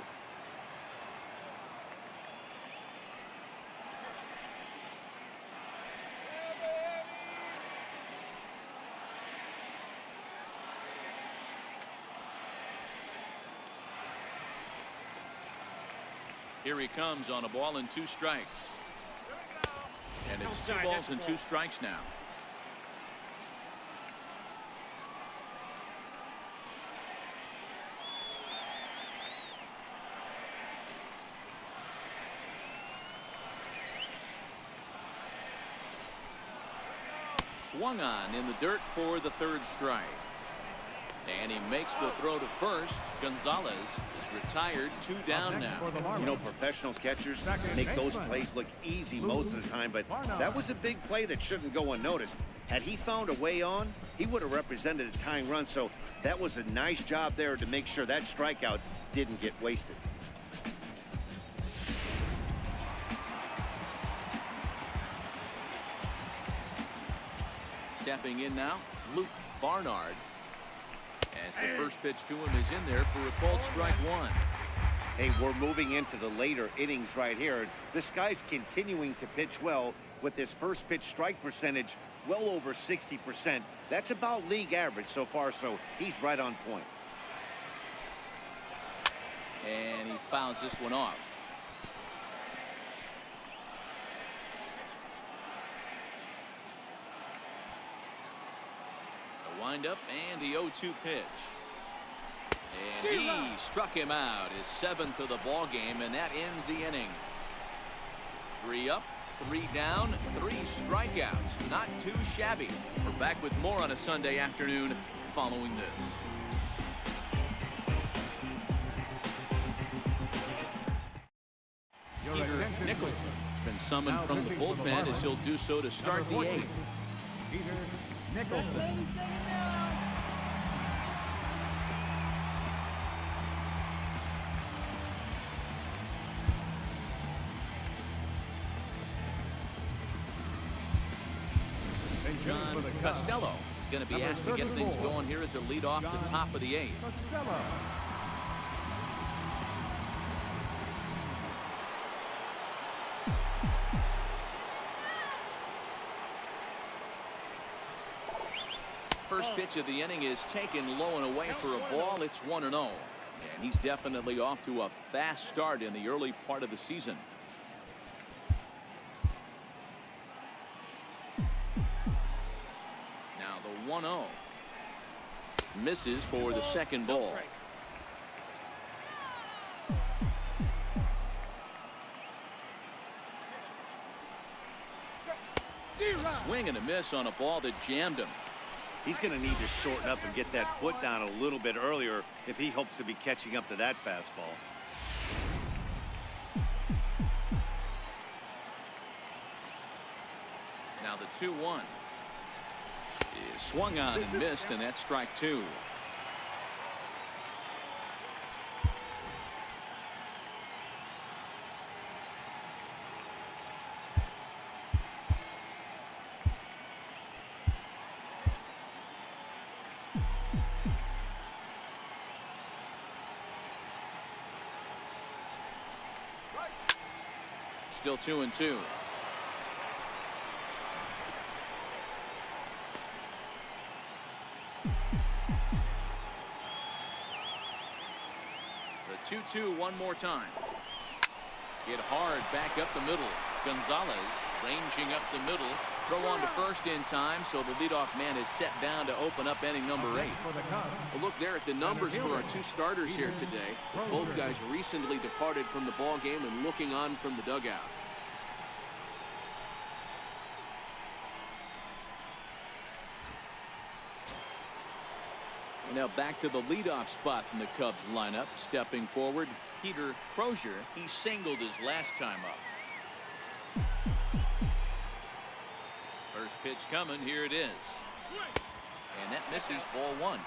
Here he comes on a ball and 2 strikes. And it's 2 balls and 2 strikes now. Swung on in the dirt for the 3rd strike. And he makes the throw to first. Gonzalez is retired, 2 down now. You know, professional catchers make those plays look easy most of the time, but that was a big play that shouldn't go unnoticed. Had he found a way on, he would have represented a tying run, so that was a nice job there to make sure that strikeout didn't get wasted. Stepping in now, Luke Barnard. As the first pitch to him is in there for a called strike 1. Hey, we're moving into the later innings right here. This guy's continuing to pitch well with his first pitch strike percentage well over 60%. That's about league average so far, so he's right on point. And he fouls this one off. Windup and the 0-2 pitch. And he struck him out, his 7th of the ball game, and that ends the inning. 3 up, 3 down, 3 strikeouts. Not too shabby. We're back with more on a Sunday afternoon following this. Peter Nicholson has been summoned from the bullpen as he'll do so to start the 8th. Peter Nicholson. John Costello is going to be asked to get things going here as a lead off the top of the 8th. Costello. First pitch of the inning is taken low and away for a ball. It's 1-0. And he's definitely off to a fast start in the early part of the season. Now the 1-0. Misses for the second ball. Swing and a miss on a ball that jammed him. He's going to need to shorten up and get that foot down a little bit earlier if he hopes to be catching up to that fastball. Now the 2-1 is swung on and missed, and that's strike 2. Still 2-2. The 2-2 one more time. Hit hard back up the middle. Gonzalez ranging up the middle. Throw on to first in time, so the leadoff man is set down to open up inning number 8. Well, look there at the numbers for our two starters here today. Both guys recently departed from the ball game and looking on from the dugout. Now back to the leadoff spot in the Cubs lineup. Stepping forward, Peter Crozier. He singled his last time up. First pitch coming. Here it is. And that misses, ball 1.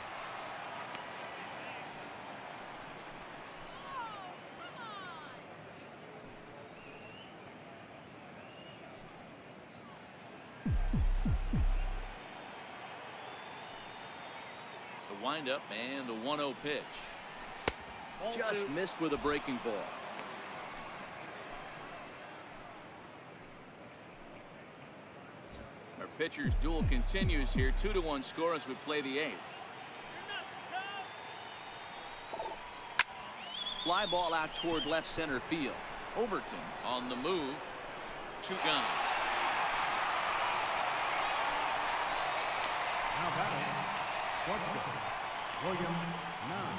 The windup and the 1-0 pitch. Just missed with a breaking ball. Our pitcher's duel continues here. 2-1 score as we play the 8th. Fly ball out toward left center field. Overton on the move. 2 gone. Now batting, shortstop, William Nam.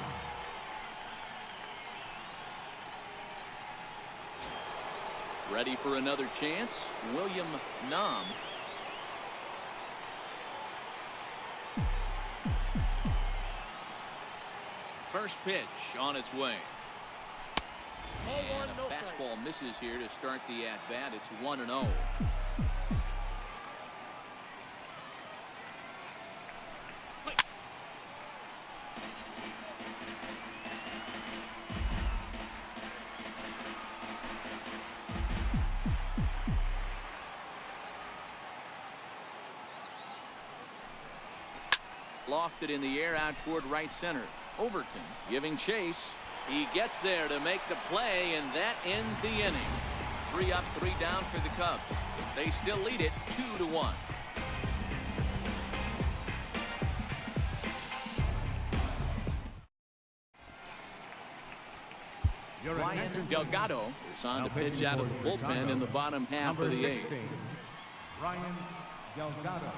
Ready for another chance. William Nam. First pitch on its way. And a fastball misses here to start the at-bat. It's 1-0. Lofted in the air out toward right center. Overton giving chase. He gets there to make the play, and that ends the inning. 3 up, 3 down for the Cubs. They still lead it 2-1. Ryan Delgado is on to pitch out of the bullpen in the bottom half of the 8th. Ryan Delgado.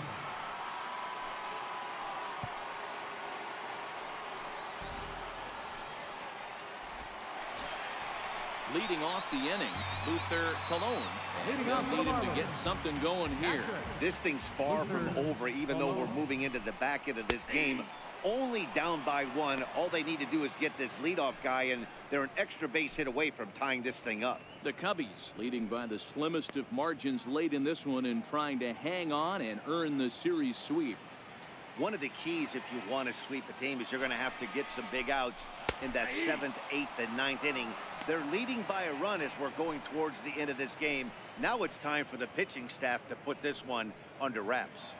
Leading off the inning, Luther Colon. And they'll need him to get something going here. This thing's far from over, even though we're moving into the back end of this game. Only down by 1. All they need to do is get this leadoff guy, and they're an extra base hit away from tying this thing up. The Cubbies leading by the slimmest of margins late in this one and trying to hang on and earn the series sweep. One of the keys if you want to sweep a team is you're going to have to get some big outs in that 7th, 8th, and 9th inning. They're leading by a run as we're going towards the end of this game. Now it's time for the pitching staff to put this one under wraps.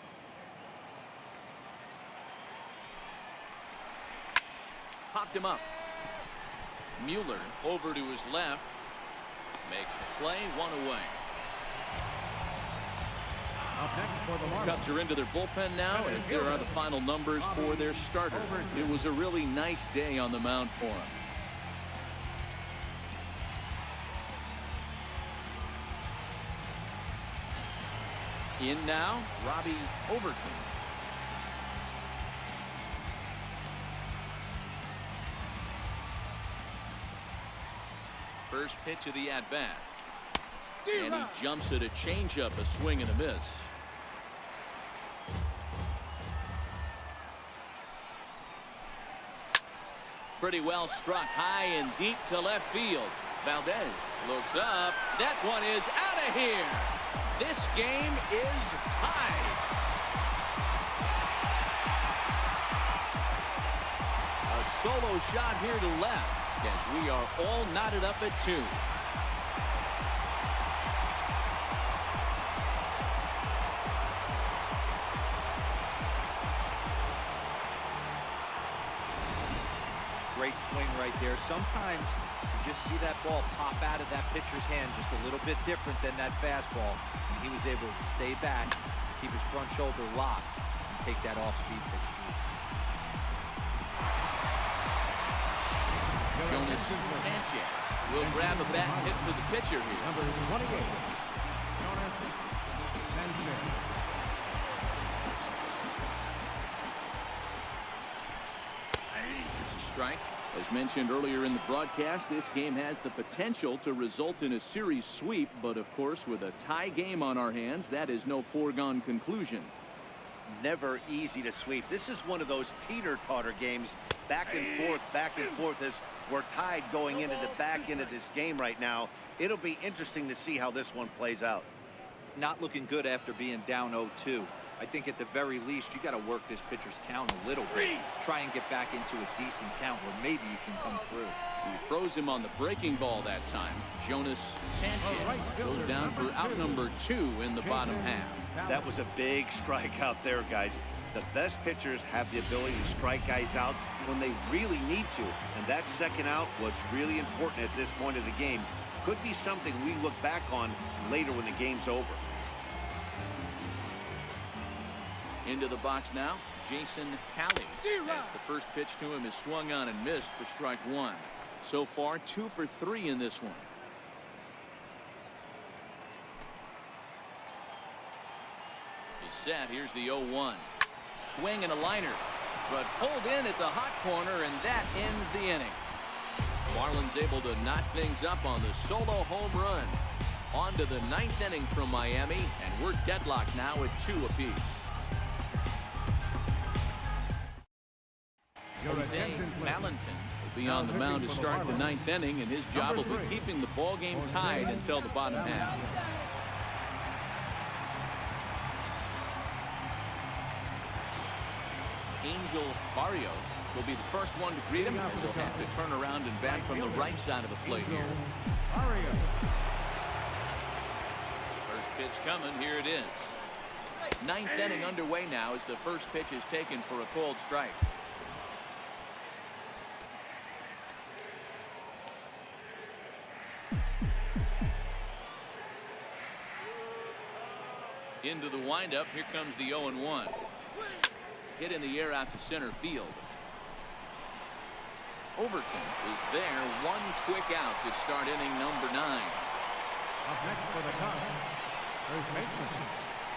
Popped him up. Mueller over to his left. Makes the play, 1 away. Up next for the Marlins. Cubs are into their bullpen now as there are the final numbers for their starter. It was a really nice day on the mound for him. In now, Robbie Overton. First pitch of the at-bat. And he jumps at a changeup, a swing and a miss. Pretty well struck high and deep to left field. Valdez looks up. That one is out of here. This game is tied. A solo shot here to left as we are all knotted up at 2. Great swing right there. Sometimes you just see that ball pop out of that pitcher's hand just a little bit different than that fastball. And he was able to stay back, keep his front shoulder locked, and take that off-speed pitch deep. Jonas Sanchez will grab a bat and hit for the pitcher here. Number 28, Jonas Sanchez. There's a strike. As mentioned earlier in the broadcast, this game has the potential to result in a series sweep, but of course with a tie game on our hands, that is no foregone conclusion. Never easy to sweep. This is one of those teeter-totter games, back and forth as we're tied going into the back end of this game right now. It'll be interesting to see how this one plays out. Not looking good after being down 0-2. I think at the very least you got to work this pitcher's count a little bit. Try and get back into a decent count where maybe you can come through. He throws him on the breaking ball that time. Jonas Sanchez goes down for out number 2 in the bottom half. That was a big strike out there, guys. The best pitchers have the ability to strike guys out when they really need to, and that second out was really important at this point of the game. Could be something we look back on later when the game's over. Into the box now, Jason Talley. As the first pitch to him is swung on and missed for strike 1. So far, 2 for 3 in this one. He's set. Here's the 0-1. Swing and a liner, but pulled in at the hot corner, and that ends the inning. Marlins able to knot things up on the solo home run. On to the 9th inning from Miami, and we're deadlocked now at 2 apiece. Jose Valentin will be on the mound to start the 9th inning, and his job will be keeping the ball game tied until the bottom half. Angel Barrios will be the first one to greet him, as he'll have to turn around and bat from the right side of the plate here. First pitch coming. Here it is. 9th inning underway now as the first pitch is taken for a cold strike. Into the windup. Here comes the 0-1. Hit in the air out to center field. Overton is there. One quick out to start inning number 9. Up next for the Cubs, first baseman,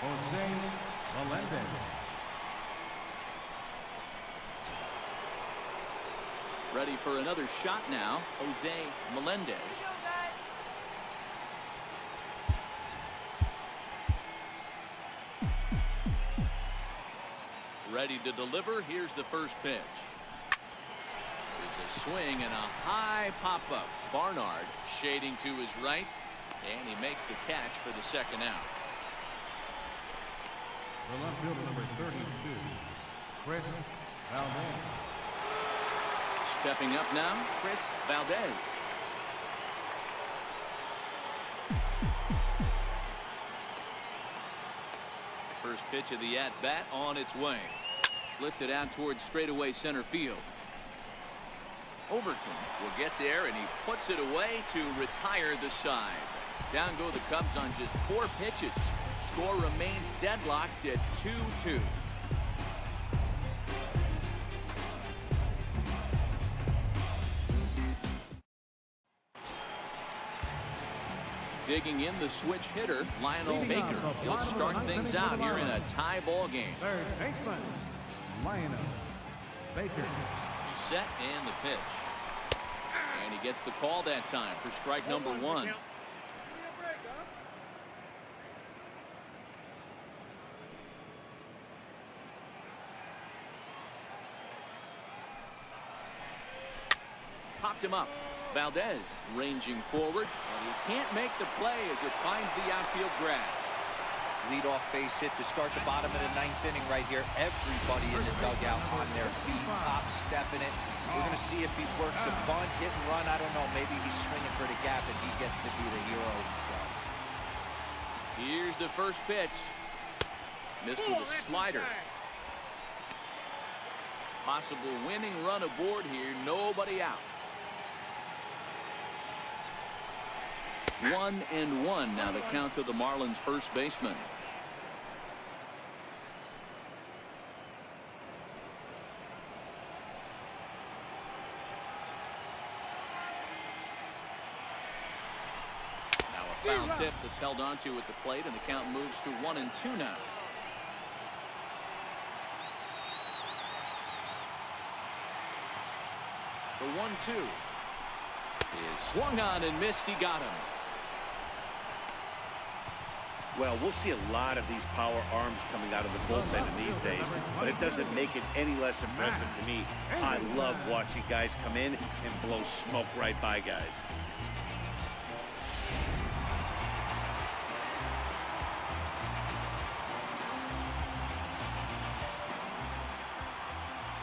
Jose Valdez. Ready for another shot now, Jose Melendez. Ready to deliver. Here's the first pitch. There's a swing and a high pop-up. Barnard shading to his right, and he makes the catch for the second out. The left fielder, number 32, Chris Valdez. Stepping up now, Chris Valdez. First pitch of the at-bat on its way. Lifted out towards straightaway center field. Overton will get there, and he puts it away to retire the side. Down go the Cubs on just 4 pitches. Score remains deadlocked at 2-2. Digging in the switch hitter, Lionel Baker. He'll start things out here in a tie ball game. Third baseman, Lionel Baker. He's set and the pitch. And he gets the call that time for strike number 1. Popped him up. Valdez ranging forward, and he can't make the play as it finds the outfield grass. Leadoff base hit to start the bottom of the 9th inning right here. Everybody in the dugout on their feet, top stepping it. We're going to see if he works a bunt, hit and run. I don't know. Maybe he's swinging for the gap and he gets to be the hero himself. Here's the first pitch. Missed with a slider. Possible winning run aboard here. Nobody out. 1-1 now the count to the Marlins first baseman. Now a foul tip that's held onto at the plate, and the count moves to 1-2 now. The 1-2 is swung on and missed. He got him. Well, we'll see a lot of these power arms coming out of the bullpen in these days, but it doesn't make it any less impressive to me. I love watching guys come in and blow smoke right by guys.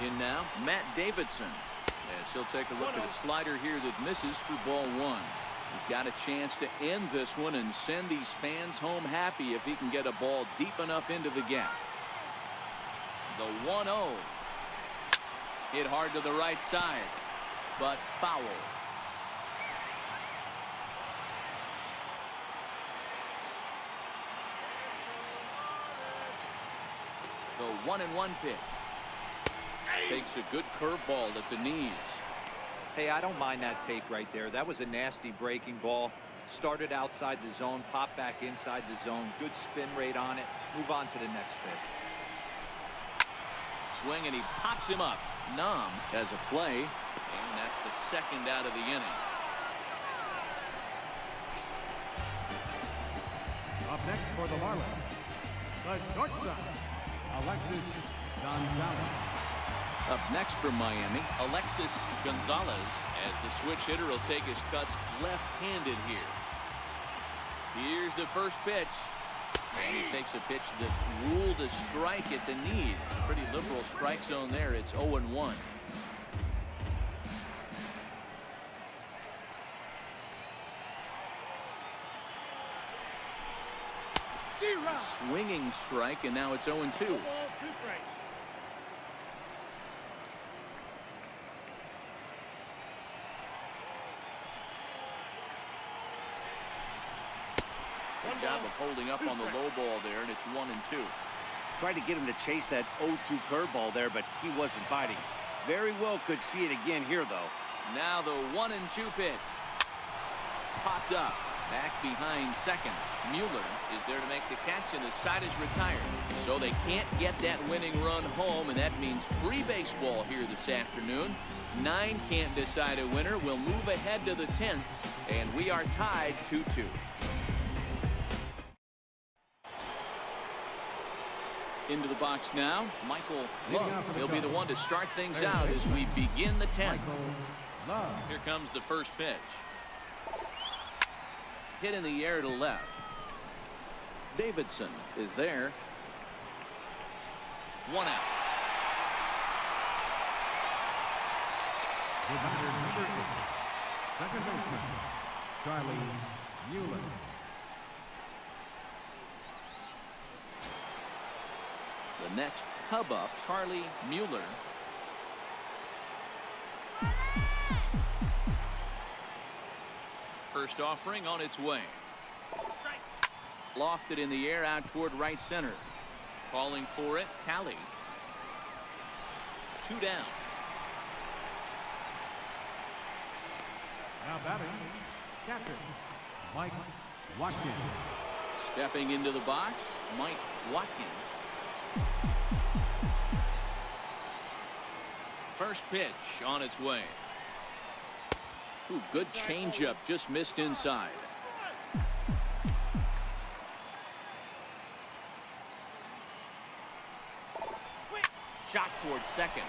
In now, Matt Davidson. As he'll take a look at a slider here that misses for ball one. He's got a chance to end this one and send these fans home happy if he can get a ball deep enough into the gap. The 1-0. Hit hard to the right side, but foul. The 1-1 pitch. Takes a good curveball at the knees. Hey, I don't mind that take right there. That was a nasty breaking ball. Started outside the zone, popped back inside the zone. Good spin rate on it. Move on to the next pitch. Swing, and he pops him up. Nom has a play, and that's the second out of the inning. Up next for the Marlins, the shortstop, Alexis Gonzalez. Up next for Miami, Alexis Gonzalez, as the switch hitter will take his cuts left-handed here. Here's the first pitch, and he takes a pitch that's ruled a strike at the knees. Pretty liberal strike zone there. It's 0-1. Swinging strike, and now it's 0-2. 2 balls, 2 strikes. Good job of holding up on the low ball there, and it's 1-2. Tried to get him to chase that 0-2 curveball there, but he wasn't biting. Very well could see it again here, though. Now the 1-2 pitch. Popped up. Back behind second. Mueller is there to make the catch, and the side is retired. So they can't get that winning run home, and that means free baseball here this afternoon. 9 can't decide a winner. We'll move ahead to the 10th, and we are tied 2-2. Into the box now, Michael Love. He'll be the one to start things out as we begin the 10th. Here comes the first pitch. Hit in the air to left. Davidson is there. 1 out. The batter, number 8, second baseman, Charlie Mueller. The next Cub up, Charlie Mueller. First offering on its way. Lofted in the air out toward right center. Calling for it, Talley. 2 down. Now batting, catcher, Mike Watkins. Stepping into the box, Mike Watkins. First pitch on its way. Ooh, good changeup, just missed inside. Shot towards second.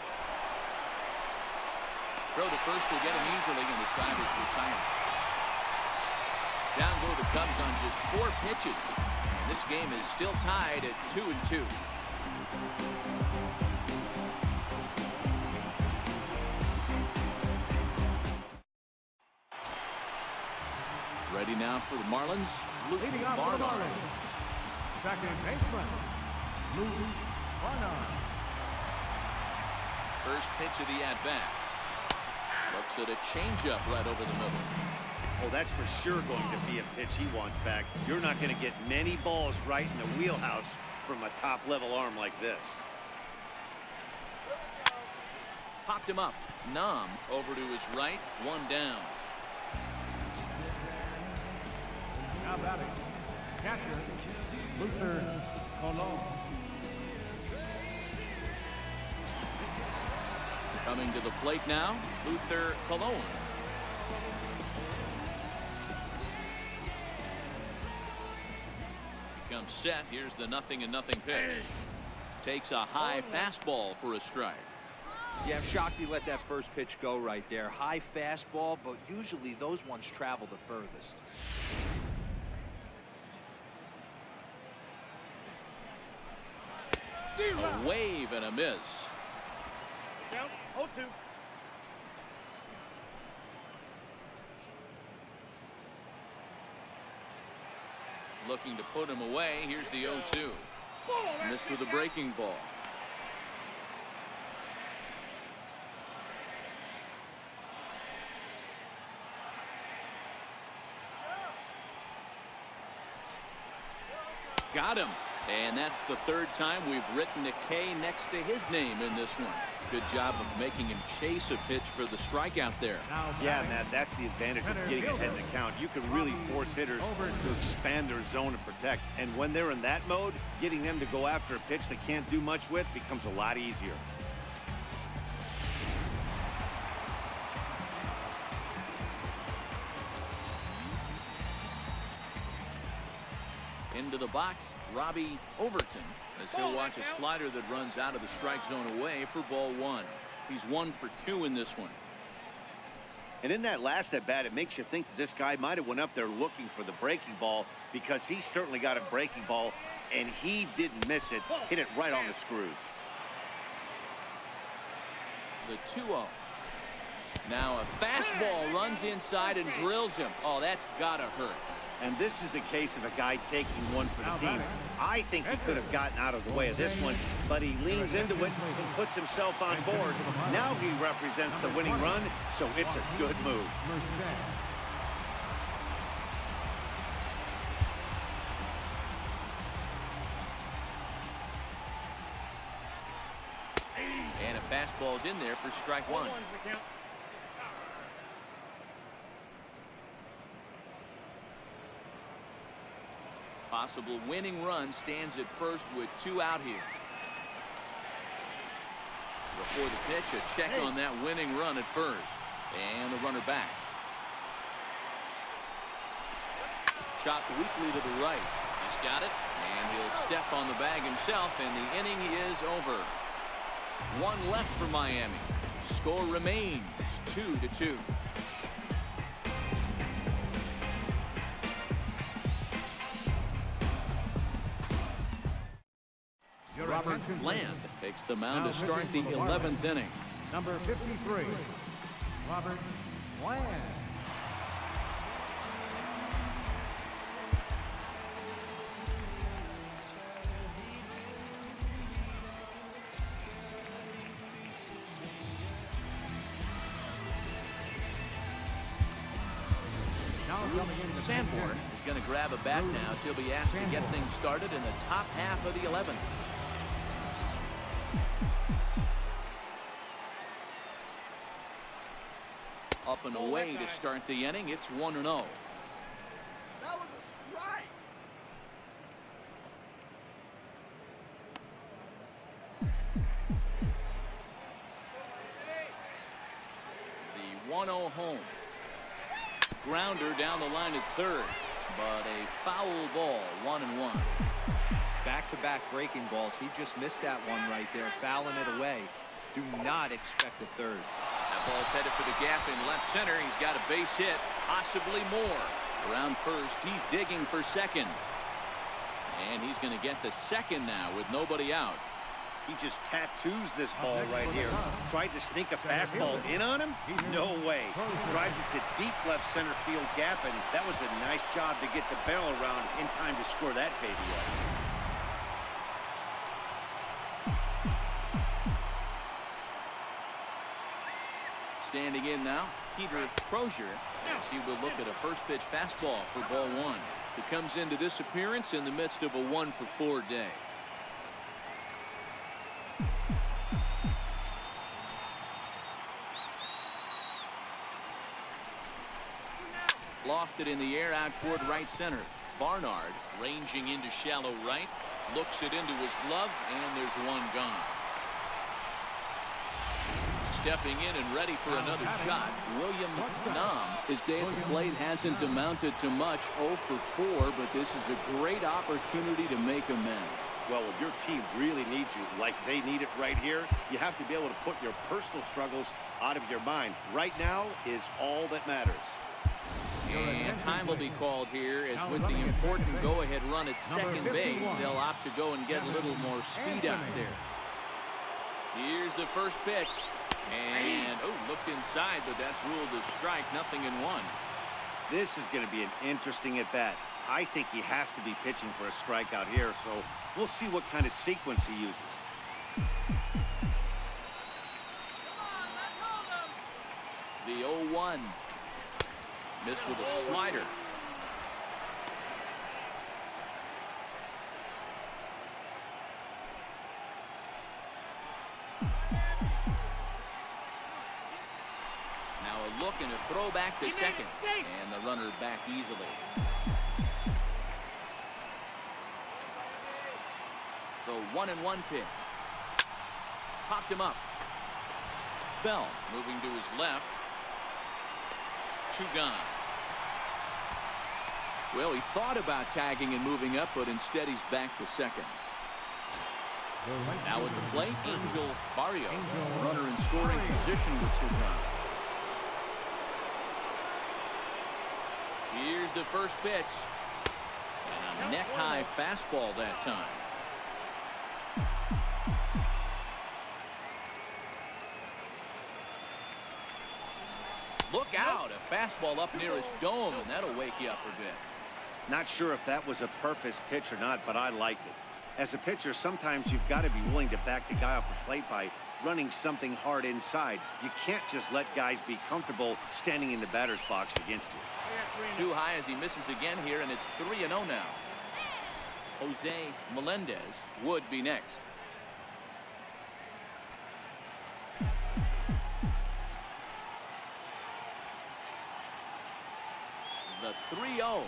Throw to first will get him easily, and the side is retired. Down go the Cubs on just 4 pitches. And this game is still tied at 2-2. Ready now for the Marlins. Luke Leading off for the Barnard. Marlins, second baseman, Luke Barnard. First pitch of the at-bat. Looks at a changeup right over the middle. Oh, that's for sure going to be a pitch he wants back. You're not going to get many balls right in the wheelhouse from a top-level arm like this. Popped him up. Nom over to his right. One down. Now batting, catcher, Luther Colon. Coming to the plate now, Luther Colon. Becomes set. Here's the 0-0 pitch. Takes a high fastball for a strike. Yeah, I'm shocked he let that first pitch go right there. High fastball, but usually those ones travel the furthest. A wave and a miss. Count 0-2. Looking to put him away. Here's the 0-2. Missed with a breaking ball. Got him. And that's the third time we've written a K next to his name in this one. Good job of making him chase a pitch for the strikeout there. Yeah, Matt, that's the advantage of getting ahead in the count. You can really force hitters to expand their zone and protect. And when they're in that mode, getting them to go after a pitch they can't do much with becomes a lot easier. Into the box, Robbie Overton, as he'll watch a slider that runs out of the strike zone away for ball one. He's 1 for 2 in this one. And in that last at bat, it makes you think that this guy might have went up there looking for the breaking ball, because he certainly got a breaking ball and he didn't miss it. Hit it right on the screws. The 2-0. Now a fastball runs inside and drills him. Oh, that's gotta hurt. And this is the case of a guy taking one for the team. I think he could have gotten out of the way of this one, but he leans into it and puts himself on board. Now he represents the winning run, so it's a good move. And a fastball's in there for strike one. Possible winning run stands at first with 2 out here. Before the pitch, a check on that winning run at first. And a runner back. Chopped weakly to the right. He's got it. And he'll step on the bag himself, and the inning is over. 1 left for Miami. Score remains 2-2. Robert Land takes the mound to start the 11th inning. Number 53, Robert Land. Sanborn is going to grab a bat now, so he'll be asked to get things started in the top half of the 11th. Up and away to start the inning. It's 1-0. That was a strike. The 1-0 home. Grounder down the line at third, but a foul ball. 1-1. Back-to-back breaking balls. He just missed that one right there, fouling it away. Do not expect a third. That ball's headed for the gap in left center. He's got a base hit, possibly more. Around first, he's digging for second. And he's going to get to second now with nobody out. He just tattoos this ball right here. Tried to sneak a fastball in on him? No way. Drives it to deep left center field gap, and that was a nice job to get the barrel around in time to score that baby up. Standing in now, Peter Crozier, as he will look at a first pitch fastball for ball one. He comes into this appearance in the midst of a 1-for-4 day. Lofted in the air out toward right center. Barnard ranging into shallow right, looks it into his glove, and there's one gone. Stepping in and ready for another shot, William Nam. His day at the plate hasn't amounted to much, 0 for 4, but this is a great opportunity to make amends. Well, if your team really needs you like they need it right here, you have to be able to put your personal struggles out of your mind. Right now is all that matters. And time will be called here, as with the important go-ahead run at second base, they'll opt to go and get a little more speed out there. Here's the first pitch. And, looked inside, but that's ruled a strike, 0-1. This is going to be an interesting at-bat. I think he has to be pitching for a strikeout here, so we'll see what kind of sequence he uses. The 0-1. Missed with a slider. Now a look and a throw back to second. And the runner back easily. The 1-1 pitch. Popped him up. Bell moving to his left. 2 gone. Well, he thought about tagging and moving up, but instead he's back to second. Now at the plate, Angel Barrios, runner in scoring position with Sultan. Here's the first pitch. And a neck-high fastball that time. Look out, a fastball up near his dome, and that'll wake you up a bit. Not sure if that was a purpose pitch or not, but I liked it. As a pitcher, sometimes you've got to be willing to back the guy off the plate by running something hard inside. You can't just let guys be comfortable standing in the batter's box against you. Too high as he misses again here, and it's 3-0 now. Jose Melendez would be next. The 3-0.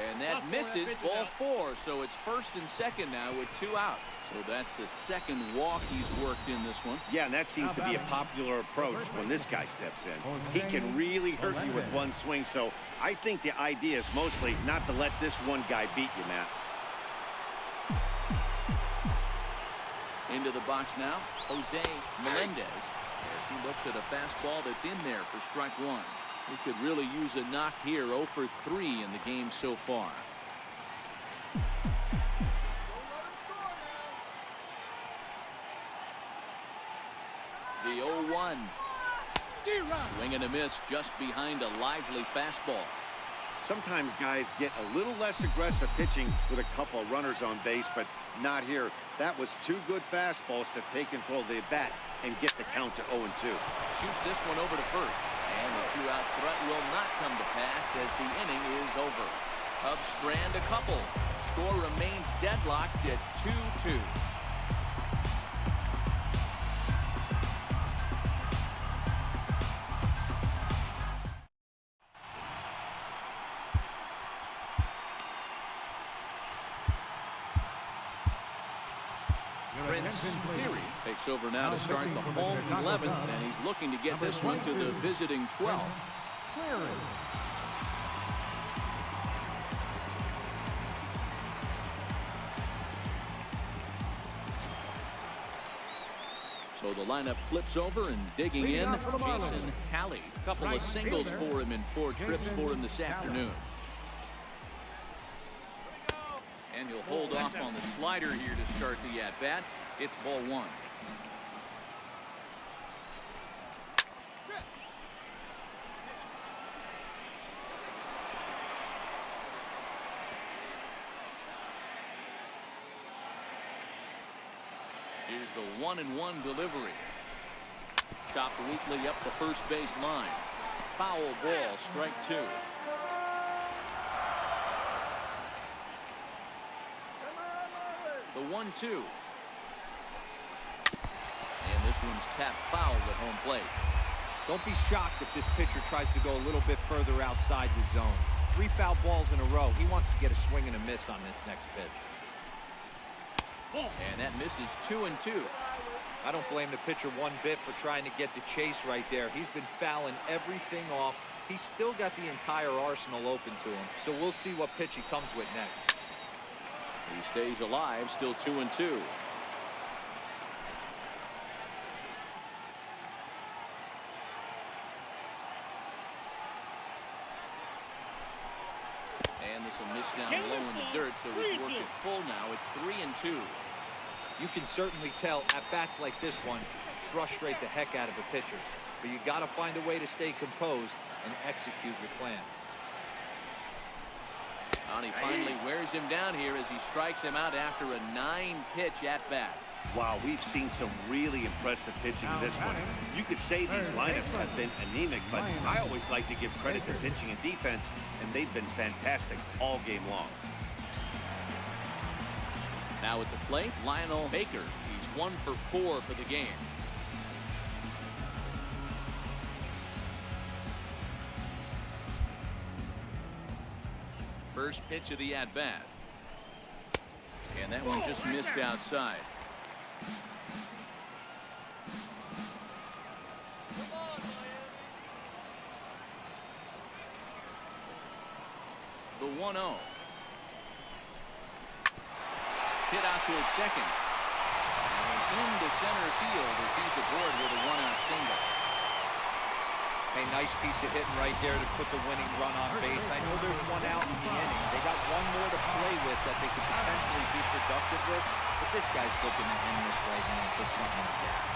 And that misses, ball 4. So it's first and second now with 2 out. So that's the second walk he's worked in this one. Yeah, and that seems to be a popular approach when this guy steps in. He can really hurt you with one swing. So I think the idea is mostly not to let this one guy beat you, Matt. Into the box now, Jose Melendez, as he looks at a fastball that's in there for strike 1. He could really use a knock here. 0 for 3 in the game so far. The 0-1. Swing and a miss just behind a lively fastball. Sometimes guys get a little less aggressive pitching with a couple of runners on base, but not here. That was 2 good fastballs to take control of the bat and get the count to 0-2. Shoots this one over to first. And the 2-out threat will not come to pass as the inning is over. Cubs strand a couple. Score remains deadlocked at 2-2. Theory takes over now to start the home 11th, and he's looking to get this one to the visiting 12th. So the lineup flips over, and digging in, Jason Talley. A couple of singles for him and 4 trips for him this afternoon. And he'll hold off on the slider here to start the at-bat. It's ball 1. Here's the 1-1 delivery. Chopped weakly up the first base line. foul ball, strike 2. The 1-2. And this one's tapped foul at home plate. Don't be shocked if this pitcher tries to go a little bit further outside the zone. 3 foul balls in a row. He wants to get a swing and a miss on this next pitch. And that misses 2-2. I don't blame the pitcher one bit for trying to get the chase right there. He's been fouling everything off. He's still got the entire arsenal open to him. So we'll see what pitch he comes with next. He stays alive, still 2-2. And this will miss down low in the dirt, so he's working full now at 3-2. You can certainly tell at bats like this one frustrate the heck out of a pitcher. But you got to find a way to stay composed and execute your plan. And he finally wears him down here as he strikes him out after a 9-pitch at-bat. Wow, we've seen some really impressive pitching in this one. You could say these lineups have been anemic, but I always like to give credit to pitching and defense, and they've been fantastic all game long. Now at the plate, Lionel Baker. He's 1 for 4 for the game. First pitch of the at-bat. And that one just missed outside. The 1-0. Hit out to its second. And into center field as he's aboard with a 1-out single. Hey, nice piece of hitting right there to put the winning run on base. I know there's 1 out in the inning. They got 1 more to play with that they could potentially be productive with. But this guy's looking to end this right now and put something up there.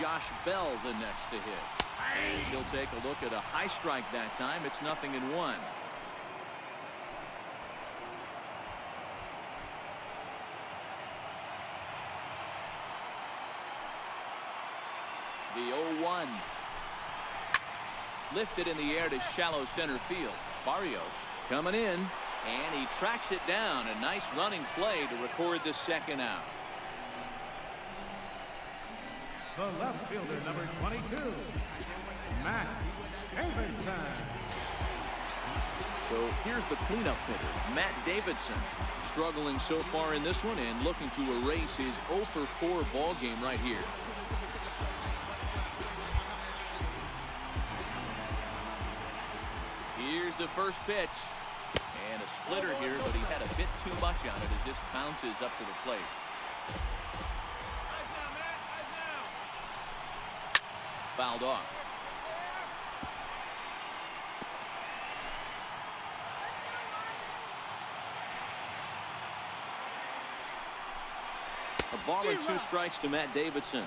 Josh Bell the next to hit. And he'll take a look at a high strike that time. It's 0-1. The 0-1. Lifted in the air to shallow center field. Barrios coming in, and he tracks it down. A nice running play to record the second out. The left fielder, number 22, Matt Davidson. So here's the cleanup hitter, Matt Davidson, struggling so far in this one and looking to erase his 0 for 4 ball game right here. Here's the first pitch. And a splitter here, but he had a bit too much on it as this bounces up to the plate. Fouled off. A ball and 2 strikes to Matt Davidson.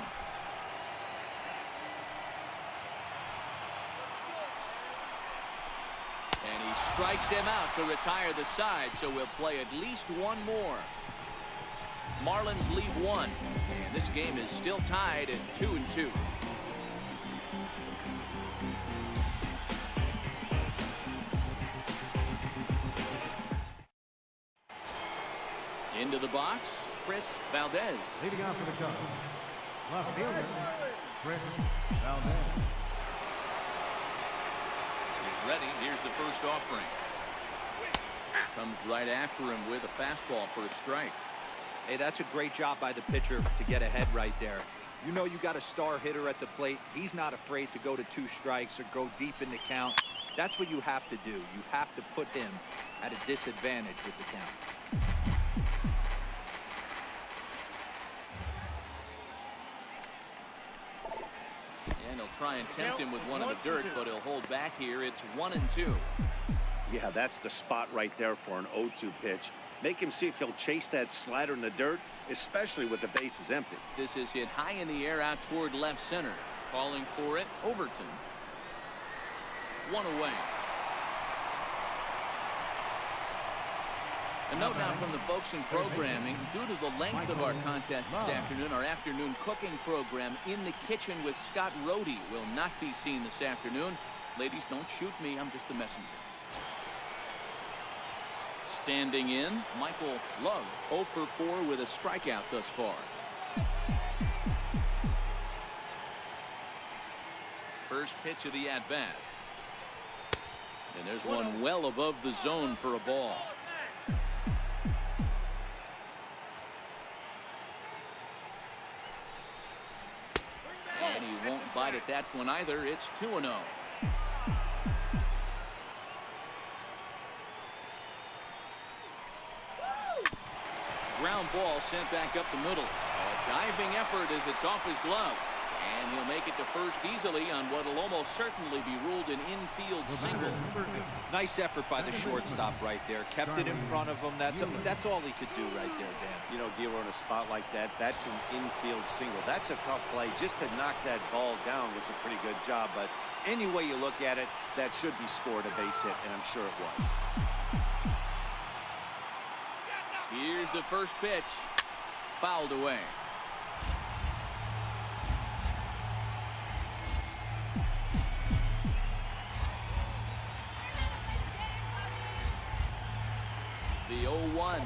And he strikes him out to retire the side, so we'll play at least 1 more. Marlins lead 1, and this game is still tied at 2-2. Into the box, Chris Valdez. Leading off for the Cubs, left fielder, Chris Valdez. He's ready. Here's the first offering. Comes right after him with a fastball for a strike. Hey, that's a great job by the pitcher to get ahead right there. You know you got a star hitter at the plate. He's not afraid to go to 2 strikes or go deep in the count. That's what you have to do. You have to put him at a disadvantage with the count. And he'll try and tempt him with one in the dirt, but he'll hold back here. It's 1-2. Yeah, that's the spot right there for an 0-2 pitch. Make him see if he'll chase that slider in the dirt, especially with the bases empty. This is hit high in the air out toward left center. Calling for it, Overton. 1 away. A note now from the folks in programming. Due to the length of our contest this afternoon, our afternoon cooking program, In the Kitchen with Scott Rohde, will not be seen this afternoon. Ladies, don't shoot me. I'm just the messenger. Standing in, Michael Love, 0 for 4 with a strikeout thus far. First pitch of the at-bat. And there's one well above the zone for a ball. And he won't bite at that one either. It's 2-0. Ground ball sent back up the middle. A diving effort as it's off his glove. And he'll make it to first easily on what will almost certainly be ruled an infield single. Nice effort by the shortstop right there. Kept it in front of him. That's all he could do right there, Dan. You know, dealer in a spot like that, that's an infield single. That's a tough play. Just to knock that ball down was a pretty good job. But any way you look at it, that should be scored a base hit, and I'm sure it was. Here's the first pitch. Fouled away. The 0-1.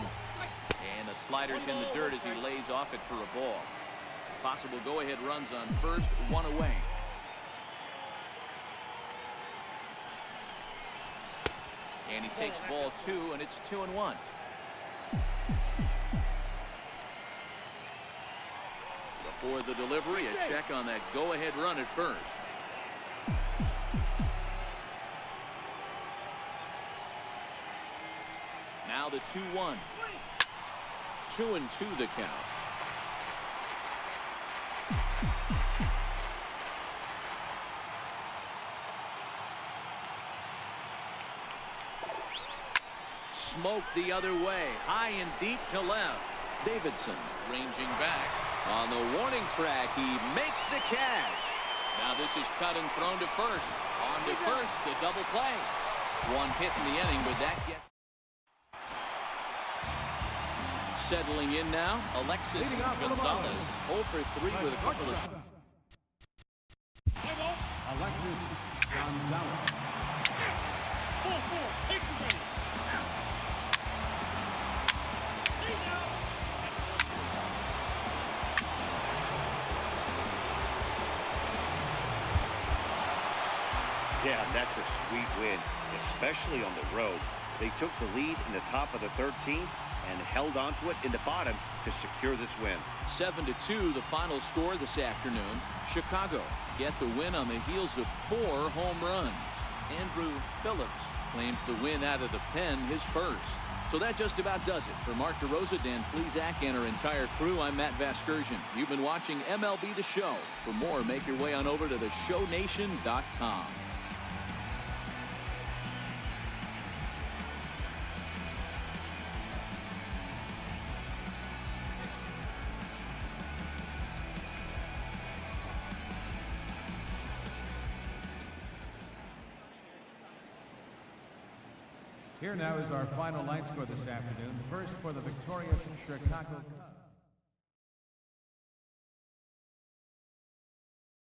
And the slider's in the dirt as he lays off it for a ball. Possible go-ahead runs on first, 1 away. And he takes ball 2, and it's 2-1. Before the delivery, a check on that go-ahead run at first. Now the 2-1. 2-2 the count. Smoke the other way, high and deep to left. Davidson ranging back. On the warning track, he makes the catch. Now this is cut and thrown to first. On to first, the double play. One hit in the inning, but that gets... Settling in now, Alexis Gonzalez. 0 for 3 with a couple of... Alexis Gonzalez. Yeah, that's a sweet win, especially on the road. They took the lead in the top of the 13th and held on to it in the bottom to secure this win. 7-2 the final score this afternoon. Chicago get the win on the heels of 4 home runs. Andrew Phillips claims the win out of the pen, his first. So that just about does it. For Mark DeRosa, Dan Plesac, and our entire crew, I'm Matt Vasgersian. You've been watching MLB The Show. For more, make your way on over to theshownation.com. Here now is our final line score this afternoon. First for the victorious Chicago Cubs.